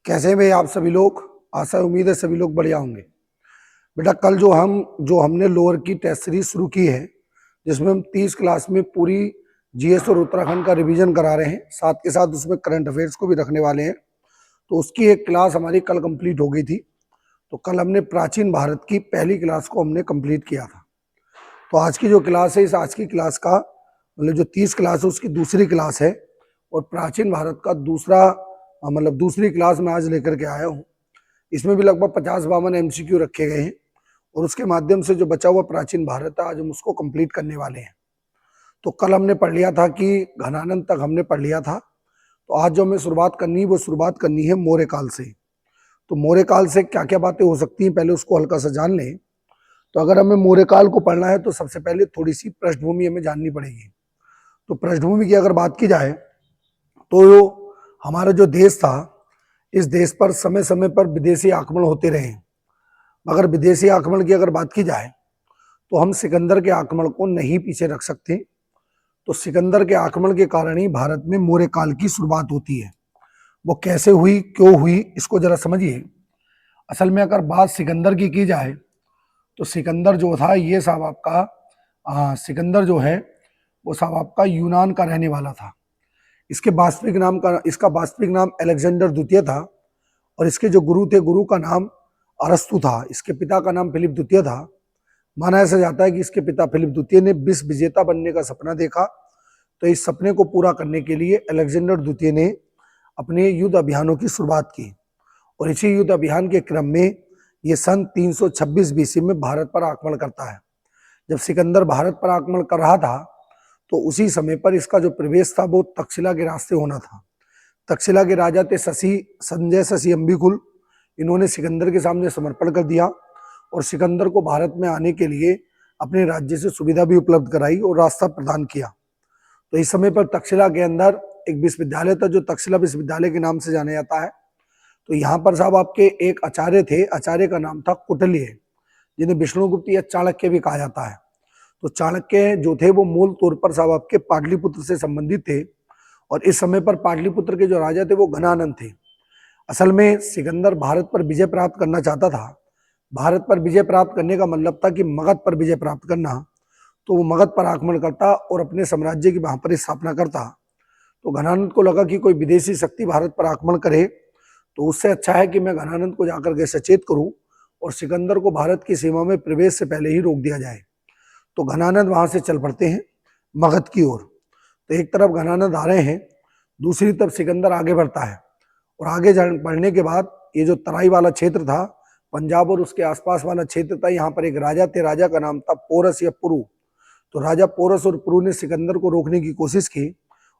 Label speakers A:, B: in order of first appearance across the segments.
A: कैसे हैं भाई आप सभी लोग। आशा उम्मीद है सभी लोग बढ़िया होंगे। बेटा कल जो हमने लोअर की टेस्ट सीरीज शुरू की है, जिसमें हम 30 क्लास में पूरी जीएस और उत्तराखंड का रिवीजन करा रहे हैं, साथ के साथ उसमें करंट अफेयर्स को भी रखने वाले हैं। तो उसकी एक क्लास हमारी कल कंप्लीट हो गई थी। तो कल हमने प्राचीन भारत की पहली क्लास को हमने कंप्लीट किया था। तो आज की जो क्लास है, इस आज की क्लास का मतलब जो 30 क्लास है उसकी दूसरी क्लास है, और प्राचीन भारत का दूसरी क्लास मैं आज लेकर के आया हूँ। इसमें भी लगभग 50-52 एमसीक्यू रखे गए हैं, और उसके माध्यम से जो बचा हुआ प्राचीन भारत है आज हम उसको कंप्लीट करने वाले हैं। तो कल हमने पढ़ लिया था कि घनानंद तक हमने पढ़ लिया था। तो आज जो हमें शुरुआत करनी है वो शुरुआत करनी है मौर्य काल से। तो मौर्य काल से क्या क्या बातें हो सकती हैं पहले उसको हल्का सा जान लें। तो अगर हमें मौर्य काल को पढ़ना है तो सबसे पहले थोड़ी सी पृष्ठभूमि हमें जाननी पड़ेगी। तो पृष्ठभूमि की अगर बात की जाए तो हमारा जो देश था, इस देश पर समय समय पर विदेशी आक्रमण होते रहे। मगर विदेशी आक्रमण की अगर बात की जाए तो हम सिकंदर के आक्रमण को नहीं पीछे रख सकते। तो सिकंदर के आक्रमण के कारण ही भारत में मौर्य काल की शुरुआत होती है। वो कैसे हुई, क्यों हुई, इसको जरा समझिए। असल में अगर बात सिकंदर की जाए तो सिकंदर जो था ये साहब आपका सिकंदर जो है वो साहब आपका यूनान का रहने वाला था। इसका वास्तविक नाम अलेक्जेंडर द्वितीय था, और इसके जो गुरु थे, गुरु का नाम अरस्तु था। इसके पिता का नाम फिलिप द्वितीय था। माना ऐसा जाता है कि इसके पिता फिलिप द्वितीय ने विश्व विजेता बनने का सपना देखा। तो इस सपने को पूरा करने के लिए अलेक्जेंडर द्वितीय ने अपने युद्ध अभियानों की शुरुआत की, और इसी युद्ध अभियान के क्रम में ये सन 326 बीसी में भारत पर आक्रमण करता है। जब सिकंदर भारत पर आक्रमण कर रहा था तो उसी समय पर इसका जो प्रवेश था वो तक्षशिला के रास्ते होना था। तक्षशिला के राजा थे संजय शशि अम्बिकुल। इन्होंने सिकंदर के सामने समर्पण कर दिया, और सिकंदर को भारत में आने के लिए अपने राज्य से सुविधा भी उपलब्ध कराई और रास्ता प्रदान किया। तो इस समय पर तक्षशिला के अंदर एक विश्वविद्यालय था जो तक्षशिला विश्वविद्यालय के नाम से जाना जाता है। तो यहाँ पर साहब आपके एक आचार्य थे, आचार्य का नाम था कुटल्य, जिन्हें विष्णुगुप्त या चाणक्य भी कहा जाता है। तो चाणक्य जो थे वो मूल तौर पर साहब आपके पाटलिपुत्र से संबंधित थे, और इस समय पर पाटलिपुत्र के जो राजा थे वो घनानंद थे। असल में सिकंदर भारत पर विजय प्राप्त करना चाहता था। भारत पर विजय प्राप्त करने का मतलब था कि मगध पर विजय प्राप्त करना। तो वो मगध पर आक्रमण करता और अपने साम्राज्य की वहां पर स्थापना करता। तो घनानंद को लगा कि कोई विदेशी शक्ति भारत पर आक्रमण करे तो उससे अच्छा है कि मैं घनानंद को जाकर के सचेत करूं, और सिकंदर को भारत की सीमा में प्रवेश से पहले ही रोक दिया जाए। तो घनानंद वहां से चल पड़ते हैं मगध की ओर। तो एक तरफ घनानंद आ रहे हैं, दूसरी तरफ सिकंदर आगे बढ़ता है, और आगे बढ़ने के बाद ये जो तराई वाला क्षेत्र था, पंजाब और उसके आसपास वाला क्षेत्र था, यहाँ पर एक राजा थे, राजा का नाम था पोरस या पुरु। तो राजा पोरस और पुरु ने सिकंदर को रोकने की कोशिश की,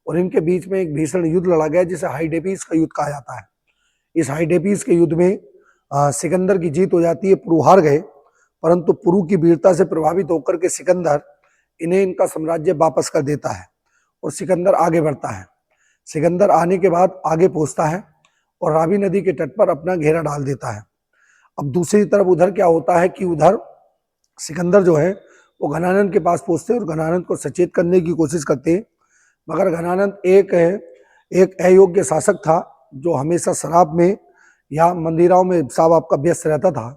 A: और इनके बीच में एक भीषण युद्ध लड़ा गया जिसे हाइडेपीस का युद्ध कहा जाता है। इस हाइडेपीस के युद्ध में सिकंदर की जीत हो जाती है, पुरु हार गए। परंतु पुरु की वीरता से प्रभावित होकर के सिकंदर इन्हें इनका साम्राज्य वापस कर देता है, और सिकंदर आगे बढ़ता है। सिकंदर आने के बाद आगे पहुंचता है और रावी नदी के तट पर अपना घेरा डाल देता है। अब दूसरी तरफ उधर क्या होता है कि उधर सिकंदर जो है वो घनानंद के पास पहुंचते और घनानंद को सचेत करने की कोशिश करते। मगर घनानंद एक अयोग्य शासक था जो हमेशा शराब में या मंदिरों में साहब आपका व्यस्त रहता था।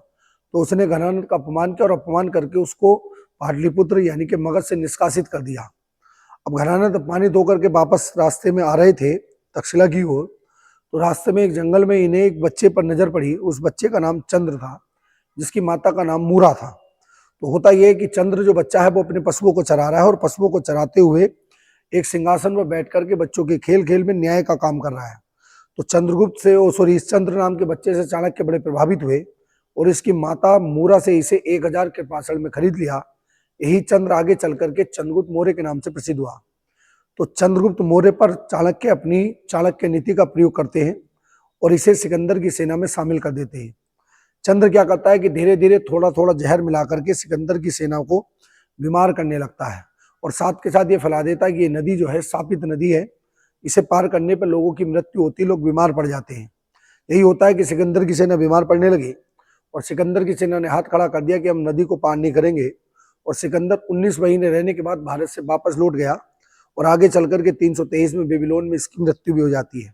A: तो उसने घनानंद का अपमान किया, और अपमान करके उसको पाटलिपुत्र यानी कि मगध से निष्कासित कर दिया। अब घनानंद अपमानित होकर के वापस रास्ते में आ रहे थे तक्षशिला की ओर। तो रास्ते में एक जंगल में इन्हें एक बच्चे पर नजर पड़ी। उस बच्चे का नाम चंद्र था, जिसकी माता का नाम मूरा था। तो होता यह है कि चंद्र जो बच्चा है वो अपने पशुओं को चरा रहा है, और पशुओं को चराते हुए एक सिंहासन पर बैठ करके बच्चों के खेल खेल में न्याय का काम कर रहा है। तो चंद्रगुप्त से इस चंद्र नाम के बच्चे से चाणक्य बड़े प्रभावित हुए, और इसकी माता मूरा से इसे 1000 के पाषाण में खरीद लिया। यही चंद्र आगे चल करके चंद्रगुप्त मौर्य के नाम से प्रसिद्ध हुआ। तो चंद्रगुप्त मौर्य पर चाणक्य अपनी चाणक्य नीति का प्रयोग करते हैं, और इसे सिकंदर की सेना में शामिल कर देते हैं। चंद्र क्या करता है कि धीरे धीरे थोड़ा थोड़ा जहर मिला करके सिकंदर की सेना को बीमार करने लगता है, और साथ के साथ ये फैला देता है कि ये नदी जो है शापित नदी है, इसे पार करने पर लोगों की मृत्यु होती है, लोग बीमार पड़ जाते हैं। यही होता है कि सिकंदर की सेना बीमार पड़ने लगी, और सिकंदर की सेना ने हाथ खड़ा कर दिया कि हम नदी को पार नहीं करेंगे। और सिकंदर 19 महीने रहने के बाद भारत से वापस लौट गया, और आगे चल करके 323 में बेबीलोन में इसकी मृत्यु भी हो जाती है।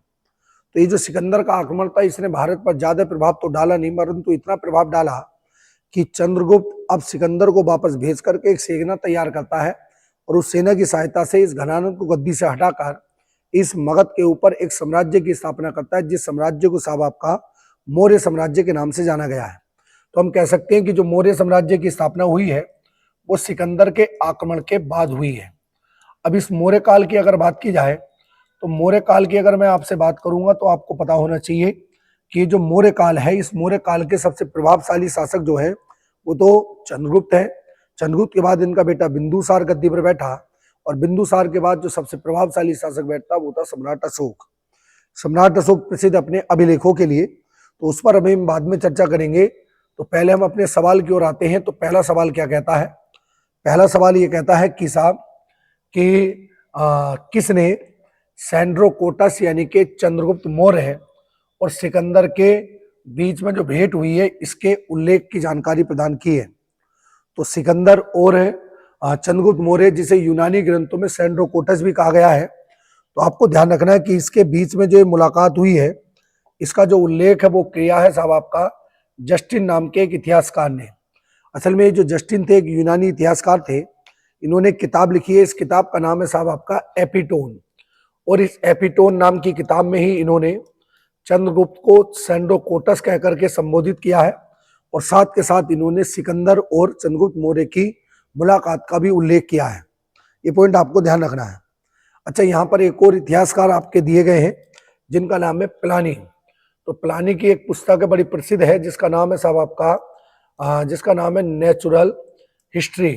A: तो ये जो सिकंदर का आक्रमण था इसने भारत पर ज्यादा प्रभाव तो डाला नहीं, परंतु इतना प्रभाव डाला कि चंद्रगुप्त अब सिकंदर को वापस भेज करके एक सेना तैयार करता है और उस सेना की सहायता से इस घनानंद को गद्दी से हटाकर इस मगध के ऊपर एक साम्राज्य की स्थापना करता है, जिस साम्राज्य को साहब आपका मौर्य साम्राज्य के नाम से जाना गया है। तो हम कह सकते हैं कि जो मौर्य साम्राज्य की स्थापना हुई है वो सिकंदर के आक्रमण के बाद हुई है। अब इस मौर्य काल की अगर बात की जाए तो मौर्य काल की अगर मैं आपसे बात करूंगा तो आपको पता होना चाहिए कि जो मौर्य काल है, इस मौर्य काल के सबसे प्रभावशाली शासक जो है वो तो चंद्रगुप्त है। चंद्रगुप्त के बाद इनका बेटा बिंदुसार गद्दी पर बैठा और बिंदुसार के बाद जो सबसे प्रभावशाली शासक बैठता वो था सम्राट अशोक। सम्राट अशोक प्रसिद्ध अपने अभिलेखों के लिए, तो उस पर अभी हम बाद में चर्चा करेंगे। तो पहले हम अपने सवाल की ओर आते हैं। तो पहला सवाल क्या कहता है? पहला सवाल ये कहता है कि साहब कि किसने सैंड्रोकोटस यानी कि चंद्रगुप्त मौर्य और सिकंदर के बीच में जो भेंट हुई है इसके उल्लेख की जानकारी प्रदान की है? तो सिकंदर और चंद्रगुप्त मौर्य, जिसे यूनानी ग्रंथों में सैंड्रोकोटस भी कहा गया है, तो आपको ध्यान रखना है कि इसके बीच में जो मुलाकात हुई है इसका जो उल्लेख है वो किया है साहब आपका जस्टिन नाम के एक इतिहासकार ने। असल में जो जस्टिन थे एक यूनानी इतिहासकार थे, इन्होंने किताब लिखी है। इस किताब का नाम है साहब आपका एपिटोन, और इस एपिटोन नाम की किताब में ही इन्होंने चंद्रगुप्त को सैंड्रोकोटस कहकर के संबोधित किया है और साथ के साथ इन्होंने सिकंदर और चंद्रगुप्त मौर्य की मुलाकात का भी उल्लेख किया है। ये पॉइंट आपको ध्यान रखना है। अच्छा, यहाँ पर एक और इतिहासकार आपके दिए गए हैं जिनका नाम है प्लानी। तो प्लानी की एक पुस्तक है बड़ी प्रसिद्ध है जिसका नाम है साहब आपका जिसका नाम है नेचुरल हिस्ट्री।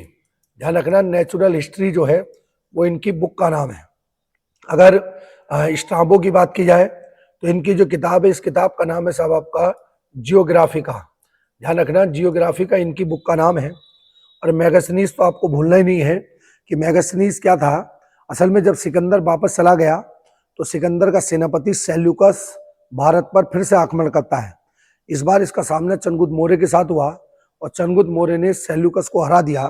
A: ध्यान रखना, नेचुरल हिस्ट्री जो है वो इनकी बुक का नाम है। अगर स्ट्राबो की बात की जाए तो इनकी जो किताब है इस किताब का नाम है साहब आपका जियोग्राफिका। ध्यान रखना, जियोग्राफिका इनकी बुक का नाम है। और मैगस्थनीज तो आपको भूलना ही नहीं है कि मैगस्थनीज क्या था। असल में जब सिकंदर वापस चला गया तो सिकंदर का सेनापति सेल्यूकस भारत पर फिर से आक्रमण करता है। इस बार इसका सामना चंद्रगुप्त मौर्य के साथ हुआ और चंद्रगुप्त मौर्य ने सेल्यूकस को हरा दिया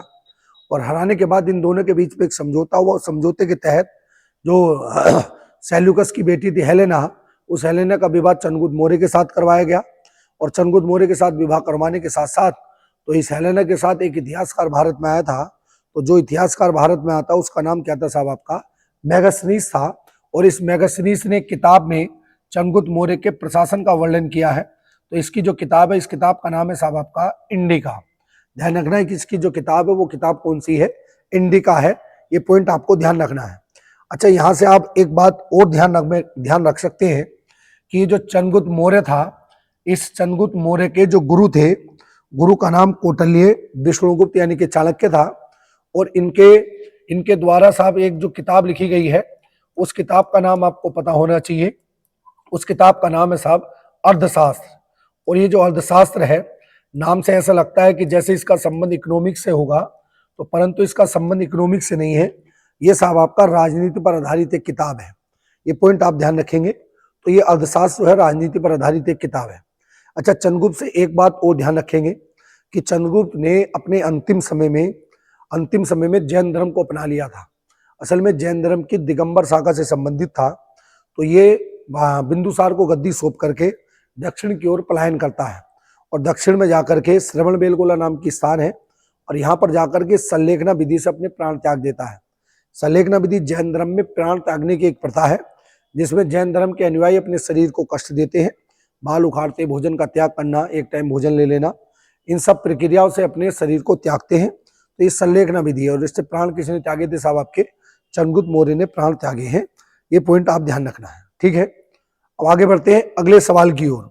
A: और हराने के बाद इन दोनों के बीच में एक समझौता हुआ। समझौते के तहत जो सेल्यूकस की बेटी थी हेलेना, उस हेलेना का विवाह चंद्रगुप्त मौर्य के साथ करवाया गया और चंद्रगुप्त मौर्य के साथ विवाह करवाने के साथ साथ तो इस हेलेना के साथ एक इतिहासकार भारत में आया था। तो जो इतिहासकार भारत में आता उसका नाम क्या था साहब आपका मैगस्थनीज था। और इस मैगस्थनीज ने किताब में चंद्रगुप्त मौर्य के प्रशासन का वर्णन किया है। तो इसकी जो किताब है इस किताब का नाम है साहब आपका इंडिका। ध्यान रखना है कि इसकी जो किताब है वो किताब कौन सी है? इंडिका है। ये पॉइंट आपको ध्यान रखना है। अच्छा, यहाँ से आप एक बात और ध्यान रख सकते हैं कि जो चंद्रगुप्त मौर्य था, इस चंद्रगुप्त मौर्य के जो गुरु थे, गुरु का नाम कौटिल्य विष्णुगुप्त यानी कि चाणक्य था। और इनके द्वारा साहब एक जो किताब लिखी गई है उस किताब का नाम आपको पता होना चाहिए। उस किताब का नाम है साहब अर्थशास्त्र। और ये जो अर्थशास्त्र है, नाम से ऐसा लगता है कि जैसे इसका संबंध इकोनॉमिक्स से होगा, तो परंतु इसका संबंध इकोनॉमिक्स से नहीं है। ये साहब आपका राजनीति पर आधारित एक किताब है। ये पॉइंट आप ध्यान रखेंगे। तो ये अर्थशास्त्र जो है राजनीति पर आधारित एक किताब है। अच्छा, चंद्रगुप्त से एक बात और ध्यान रखेंगे कि चंद्रगुप्त ने अपने अंतिम समय में जैन धर्म को अपना लिया था। असल में जैन धर्म की दिगंबर शाखा से संबंधित था। तो ये बिंदुसार को गद्दी सौंप करके दक्षिण की ओर पलायन करता है और दक्षिण में जाकर के श्रवणबेलगोला नाम की स्थान है और यहाँ पर जाकर के सल्लेखना विधि से अपने प्राण त्याग देता है। सल्लेखना विधि जैन धर्म में प्राण त्यागने की एक प्रथा है जिसमें जैन धर्म के अनुयायी अपने शरीर को कष्ट देते हैं। बाल उखाड़ते, भोजन का त्याग करना, एक टाइम भोजन ले लेना, इन सब प्रक्रियाओं से अपने शरीर को त्यागते हैं। तो ये सल्लेखना विधि है और इससे प्राण किसने त्यागे थे साहब आपके चंद्रगुप्त मौर्य ने प्राण त्यागे हैं। ये पॉइंट आप ध्यान रखना है, ठीक है। अब आगे बढ़ते हैं अगले सवाल की ओर।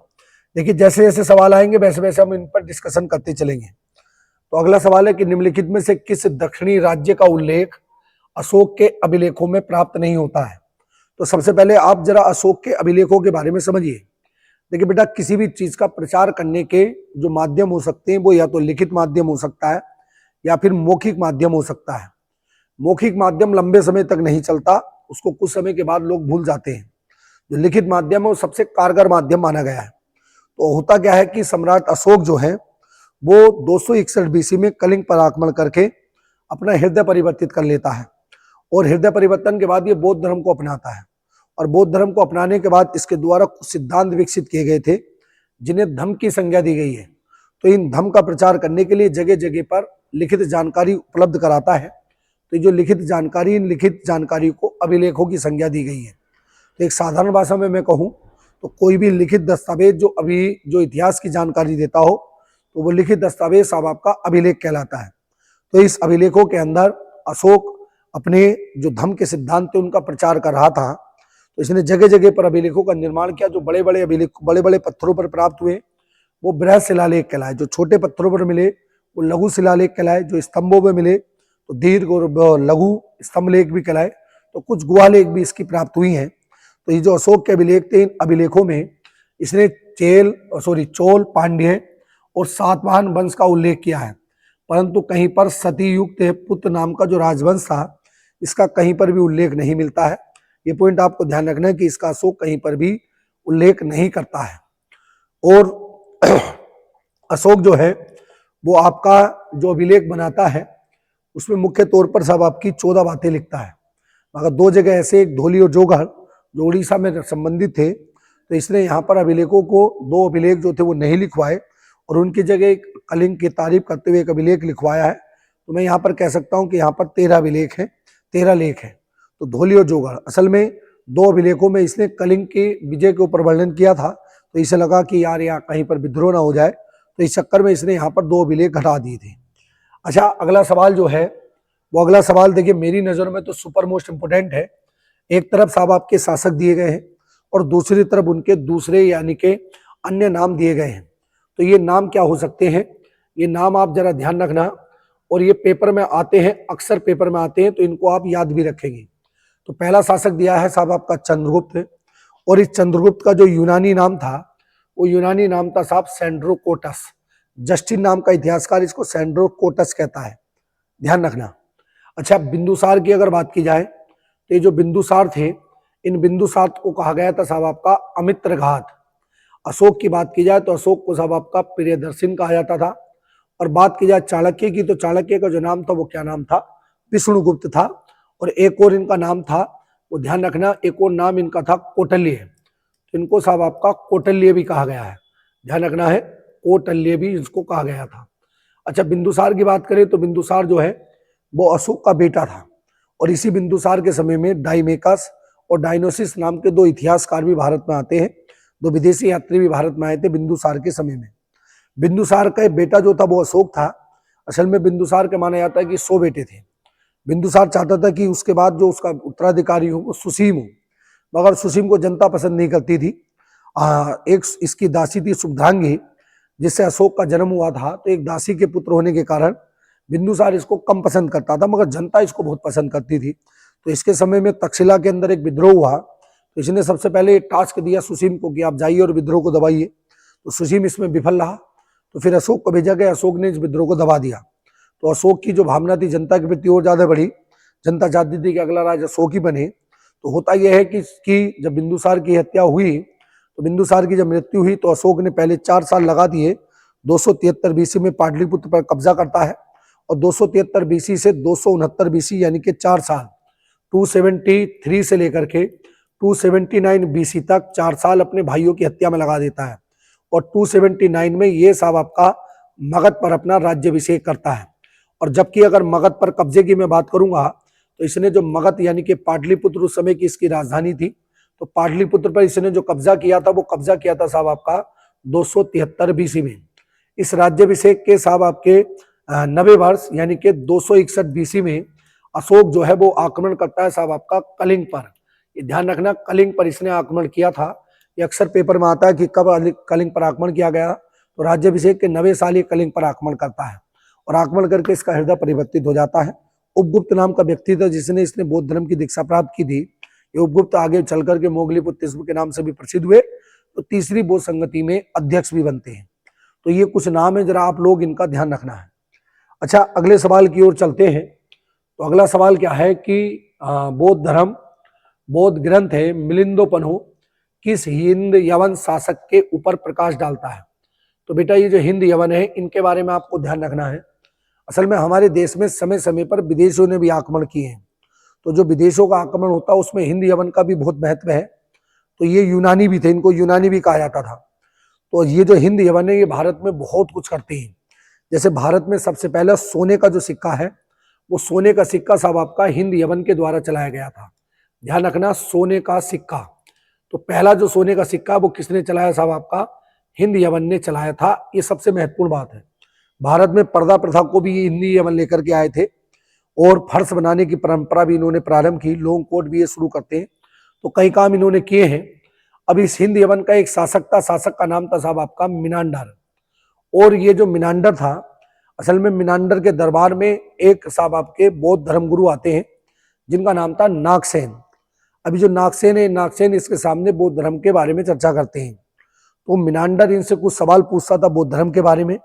A: देखिए, जैसे जैसे सवाल आएंगे वैसे वैसे हम इन पर डिस्कशन करते चलेंगे। तो अगला सवाल है कि निम्नलिखित में से किस दक्षिणी राज्य का उल्लेख अशोक के अभिलेखों में प्राप्त नहीं होता है? तो सबसे पहले आप जरा अशोक के अभिलेखों के बारे में समझिए। देखिए बेटा, किसी भी चीज का प्रचार करने के जो माध्यम हो सकते हैं वो या तो लिखित माध्यम हो सकता है या फिर मौखिक माध्यम हो सकता है। मौखिक माध्यम लंबे समय तक नहीं चलता, उसको कुछ समय के बाद लोग भूल जाते हैं। जो लिखित माध्यम है वो सबसे कारगर माध्यम माना गया है। तो होता क्या है कि सम्राट अशोक जो है वो 261 बीसी में कलिंग पर आक्रमण करके अपना हृदय परिवर्तित कर लेता है और हृदय परिवर्तन के बाद ये बौद्ध धर्म को अपनाता है और बौद्ध धर्म को अपनाने के बाद इसके द्वारा कुछ सिद्धांत विकसित किए गए थे जिन्हें धम्म की संज्ञा दी गई है। तो इन धम्म का प्रचार करने के लिए जगह जगह पर लिखित जानकारी उपलब्ध कराता है। तो जो लिखित जानकारी, इन लिखित जानकारी को अभिलेखों की संज्ञा दी गई है। तो एक साधारण भाषा में मैं कहूँ तो कोई भी लिखित दस्तावेज जो इतिहास की जानकारी देता हो तो वो लिखित दस्तावेज साहब आपका अभिलेख कहलाता है। तो इस अभिलेखों के अंदर अशोक अपने जो धम्म के सिद्धांत थे उनका प्रचार कर रहा था। तो इसने जगह जगह पर अभिलेखों का निर्माण किया। जो बड़े बड़े अभिलेख बड़े बड़े पत्थरों पर प्राप्त हुए वो बृहद शिलालेख कहलाए, जो छोटे पत्थरों पर मिले वो लघु शिलालेख कहलाए, जो स्तंभों में मिले तो दीर्घ और लघु स्तंभलेख भी कहलाए। तो कुछ गुहालेख भी इसकी प्राप्त हुई हैं। तो ये जो अशोक के अभिलेख थे, इन अभिलेखों में इसने चोल, पांड्य और सातवाहन वंश का उल्लेख किया है, परंतु कहीं पर सतीयुक्त पुत्र नाम का जो राजवंश था इसका कहीं पर भी उल्लेख नहीं मिलता है। ये पॉइंट आपको ध्यान रखना है कि इसका अशोक कहीं पर भी उल्लेख नहीं करता है। और अशोक जो है वो आपका जो अभिलेख बनाता है उसमें मुख्य तौर पर सब आपकी 14 बातें लिखता है। मगर दो जगह ऐसे, एक धोली और जोगढ़ जो उड़ीसा में संबंधित थे, तो इसने यहाँ पर अभिलेखों को 2 अभिलेख जो थे वो नहीं लिखवाए और उनकी जगह एक कलिंग की तारीफ करते हुए एक अभिलेख लिखवाया है। तो मैं यहाँ पर कह सकता हूँ कि यहाँ पर 13 अभिलेख हैं, 13 लेख हैं। तो धोली और जोगढ़ असल में 2 अभिलेखों में इसने कलिंग के विजय के ऊपर वर्णन किया था। तो इसे लगा कि यार यहाँ कहीं पर विद्रोह ना हो जाए, तो इस चक्कर में इसने यहाँ पर 2 अभिलेख घटा दिए थे। अच्छा, अगला सवाल जो है वो अगला सवाल देखिए मेरी नज़र में तो सुपर मोस्ट इम्पोर्टेंट है। एक तरफ साहब आपके शासक दिए गए हैं और दूसरी तरफ उनके दूसरे यानी के अन्य नाम दिए गए हैं। तो ये नाम क्या हो सकते हैं, ये नाम आप जरा ध्यान रखना। और ये पेपर में आते हैं, अक्सर पेपर में आते हैं, तो इनको आप याद भी रखेंगे। तो पहला शासक दिया है साहब आपका चंद्रगुप्त, और इस चंद्रगुप्त का जो यूनानी नाम था वो यूनानी नाम था साहब सेंड्रोकोटस। जस्टिन नाम का इतिहासकार इसको सेंड्रोकोटस कहता है, ध्यान रखना। अच्छा, बिंदुसार की अगर बात की जाए तो ये जो बिंदुसार थे, इन बिंदुसार को कहा गया था साहब आपका अमित्रघात। अशोक की बात की जाए तो अशोक को साहब आपका प्रियदर्शन कहा जाता था। और बात की जाए चाणक्य की तो चाणक्य का जो नाम था वो क्या नाम था, विष्णुगुप्त था। और एक और इनका नाम था, वो ध्यान रखना, एक और नाम इनका था कौटिल्य। तो इनको साहब आपका कौटिल्य भी कहा गया है, ध्यान रखना है, कौटिल्य भी इसको कहा गया था। अच्छा, बिंदुसार की बात करें तो बिंदुसार जो है वो अशोक का बेटा था। और इसी बिंदुसार के समय में डाइमेकस और डायनोसिस नाम के 2 इतिहासकार भी भारत में आते हैं, 2 विदेशी यात्री भी भारत में आए थे बिंदुसार के समय में। बिंदुसार का बेटा जो था वो अशोक था। असल में बिंदुसार के माना जाता है कि 100 बेटे थे। बिंदुसार चाहता था कि उसके बाद जो उसका उत्तराधिकारी हो वो सुसीम हो, मगर सुसीम को जनता पसंद नहीं करती थी। एक इसकी दासी थी शुभ्रांगी, जिससे अशोक का जन्म हुआ था। तो एक दासी के पुत्र होने के कारण बिंदुसार इसको कम पसंद करता था, मगर जनता इसको बहुत पसंद करती थी। तो इसके समय में तक्षशिला के अंदर एक विद्रोह हुआ। तो इसने सबसे पहले एक टास्क दिया सुसीम को कि आप जाइए और विद्रोह को दबाइए। तो सुसीम इसमें विफल रहा, तो फिर अशोक को भेजा गया, अशोक ने इस विद्रोह को दबा दिया। तो अशोक की जो भावना थी जनता के प्रति और ज्यादा बढ़ी। जनता चाहती थी कि अगला राजा अशोक ही बने। तो होता यह है कि जब बिंदुसार की हत्या हुई, तो बिंदुसार की जब मृत्यु हुई तो अशोक ने पहले 4 साल लगा दिए। 273 बीसी में पाटलिपुत्र पर कब्जा करता है और 273 बीसी से 269 बीसी यानी कि 4 साल 273 से लेकर के 279 बीसी तक 4 साल अपने भाइयों की हत्या में लगा देता है। और 279 में ये साहब आपका मगध पर अपना राज्याभिषेक करता है। और जबकि अगर मगध पर कब्जे की मैं बात करूंगा तो इसने जो मगध यानी कि पाटलिपुत्र उस समय की इसकी राजधानी थी, तो पाटलिपुत्र पर इसने जो कब्जा किया था वो कब्जा किया था साहब आपका 273 बीसी में। इस राज्याभिषेक के साहब आपके 90 वर्ष यानी कि 261 बीसी में अशोक जो है वो आक्रमण करता है साहब आपका कलिंग पर। ये ध्यान रखना, कलिंग पर इसने आक्रमण किया था। ये अक्सर पेपर में आता है कि कब कलिंग पर आक्रमण किया गया। तो राज्याभिषेक के 90 साल ये कलिंग पर आक्रमण करता है और आक्रमण करके इसका हृदय परिवर्तित हो जाता है। उपगुप्त नाम का व्यक्ति था जिसने इसने बौद्ध धर्म की दीक्षा प्राप्त की थी। ये उपगुप्त आगे चल करके मोगलीपुत्र के नाम से भी प्रसिद्ध हुए, तो तीसरी बौद्ध संगति में अध्यक्ष भी बनते हैं। तो ये कुछ नाम है, जरा आप लोग इनका ध्यान रखना है। अच्छा, अगले सवाल की ओर चलते हैं। तो अगला सवाल क्या है कि बौद्ध धर्म, बौद्ध ग्रंथ है मिलिंदोपन्हो किस हिंद यवन शासक के ऊपर प्रकाश डालता है। तो बेटा ये जो हिंद यवन है इनके बारे में आपको ध्यान रखना है। असल में हमारे देश में समय समय पर विदेशियों ने भी आक्रमण किए हैं। तो जो विदेशों का आक्रमण होता है उसमें हिंद यवन का भी बहुत महत्व है। तो ये यूनानी भी थे, इनको यूनानी भी कहा जाता था। तो ये जो हिंद यवन है ये भारत में बहुत कुछ करते हैं। जैसे भारत में सबसे पहला सोने का जो सिक्का है, वो सोने का सिक्का साहब आपका हिंद यवन के द्वारा चलाया गया था। ध्यान रखना, सोने का सिक्का। तो पहला जो सोने का सिक्का वो किसने चलाया साहब आपका? हिंद यवन ने चलाया था। ये सबसे महत्वपूर्ण बात है। भारत में पर्दा प्रथा को भी हिंद यवन लेकर के आए थे और फर्श बनाने की परंपरा भी इन्होंने प्रारंभ की। लॉन्ग कोट भी ये शुरू करते हैं। तो कई काम इन्होंने किए हैं। अब इस हिंद यवन का एक शासक का नाम था साहब आपका मिनांडर। और ये जो मिनांडर था, असल में मिनांडर के दरबार में एक साहब आपके बौद्ध धर्मगुरु आते हैं जिनका नाम था नागसेन। अभी जो नागसेन है, नागसेन इसके सामने बौद्ध धर्म के बारे में चर्चा करते हैं। तो मिनांडर इनसे कुछ सवाल पूछता था बौद्ध धर्म के बारे में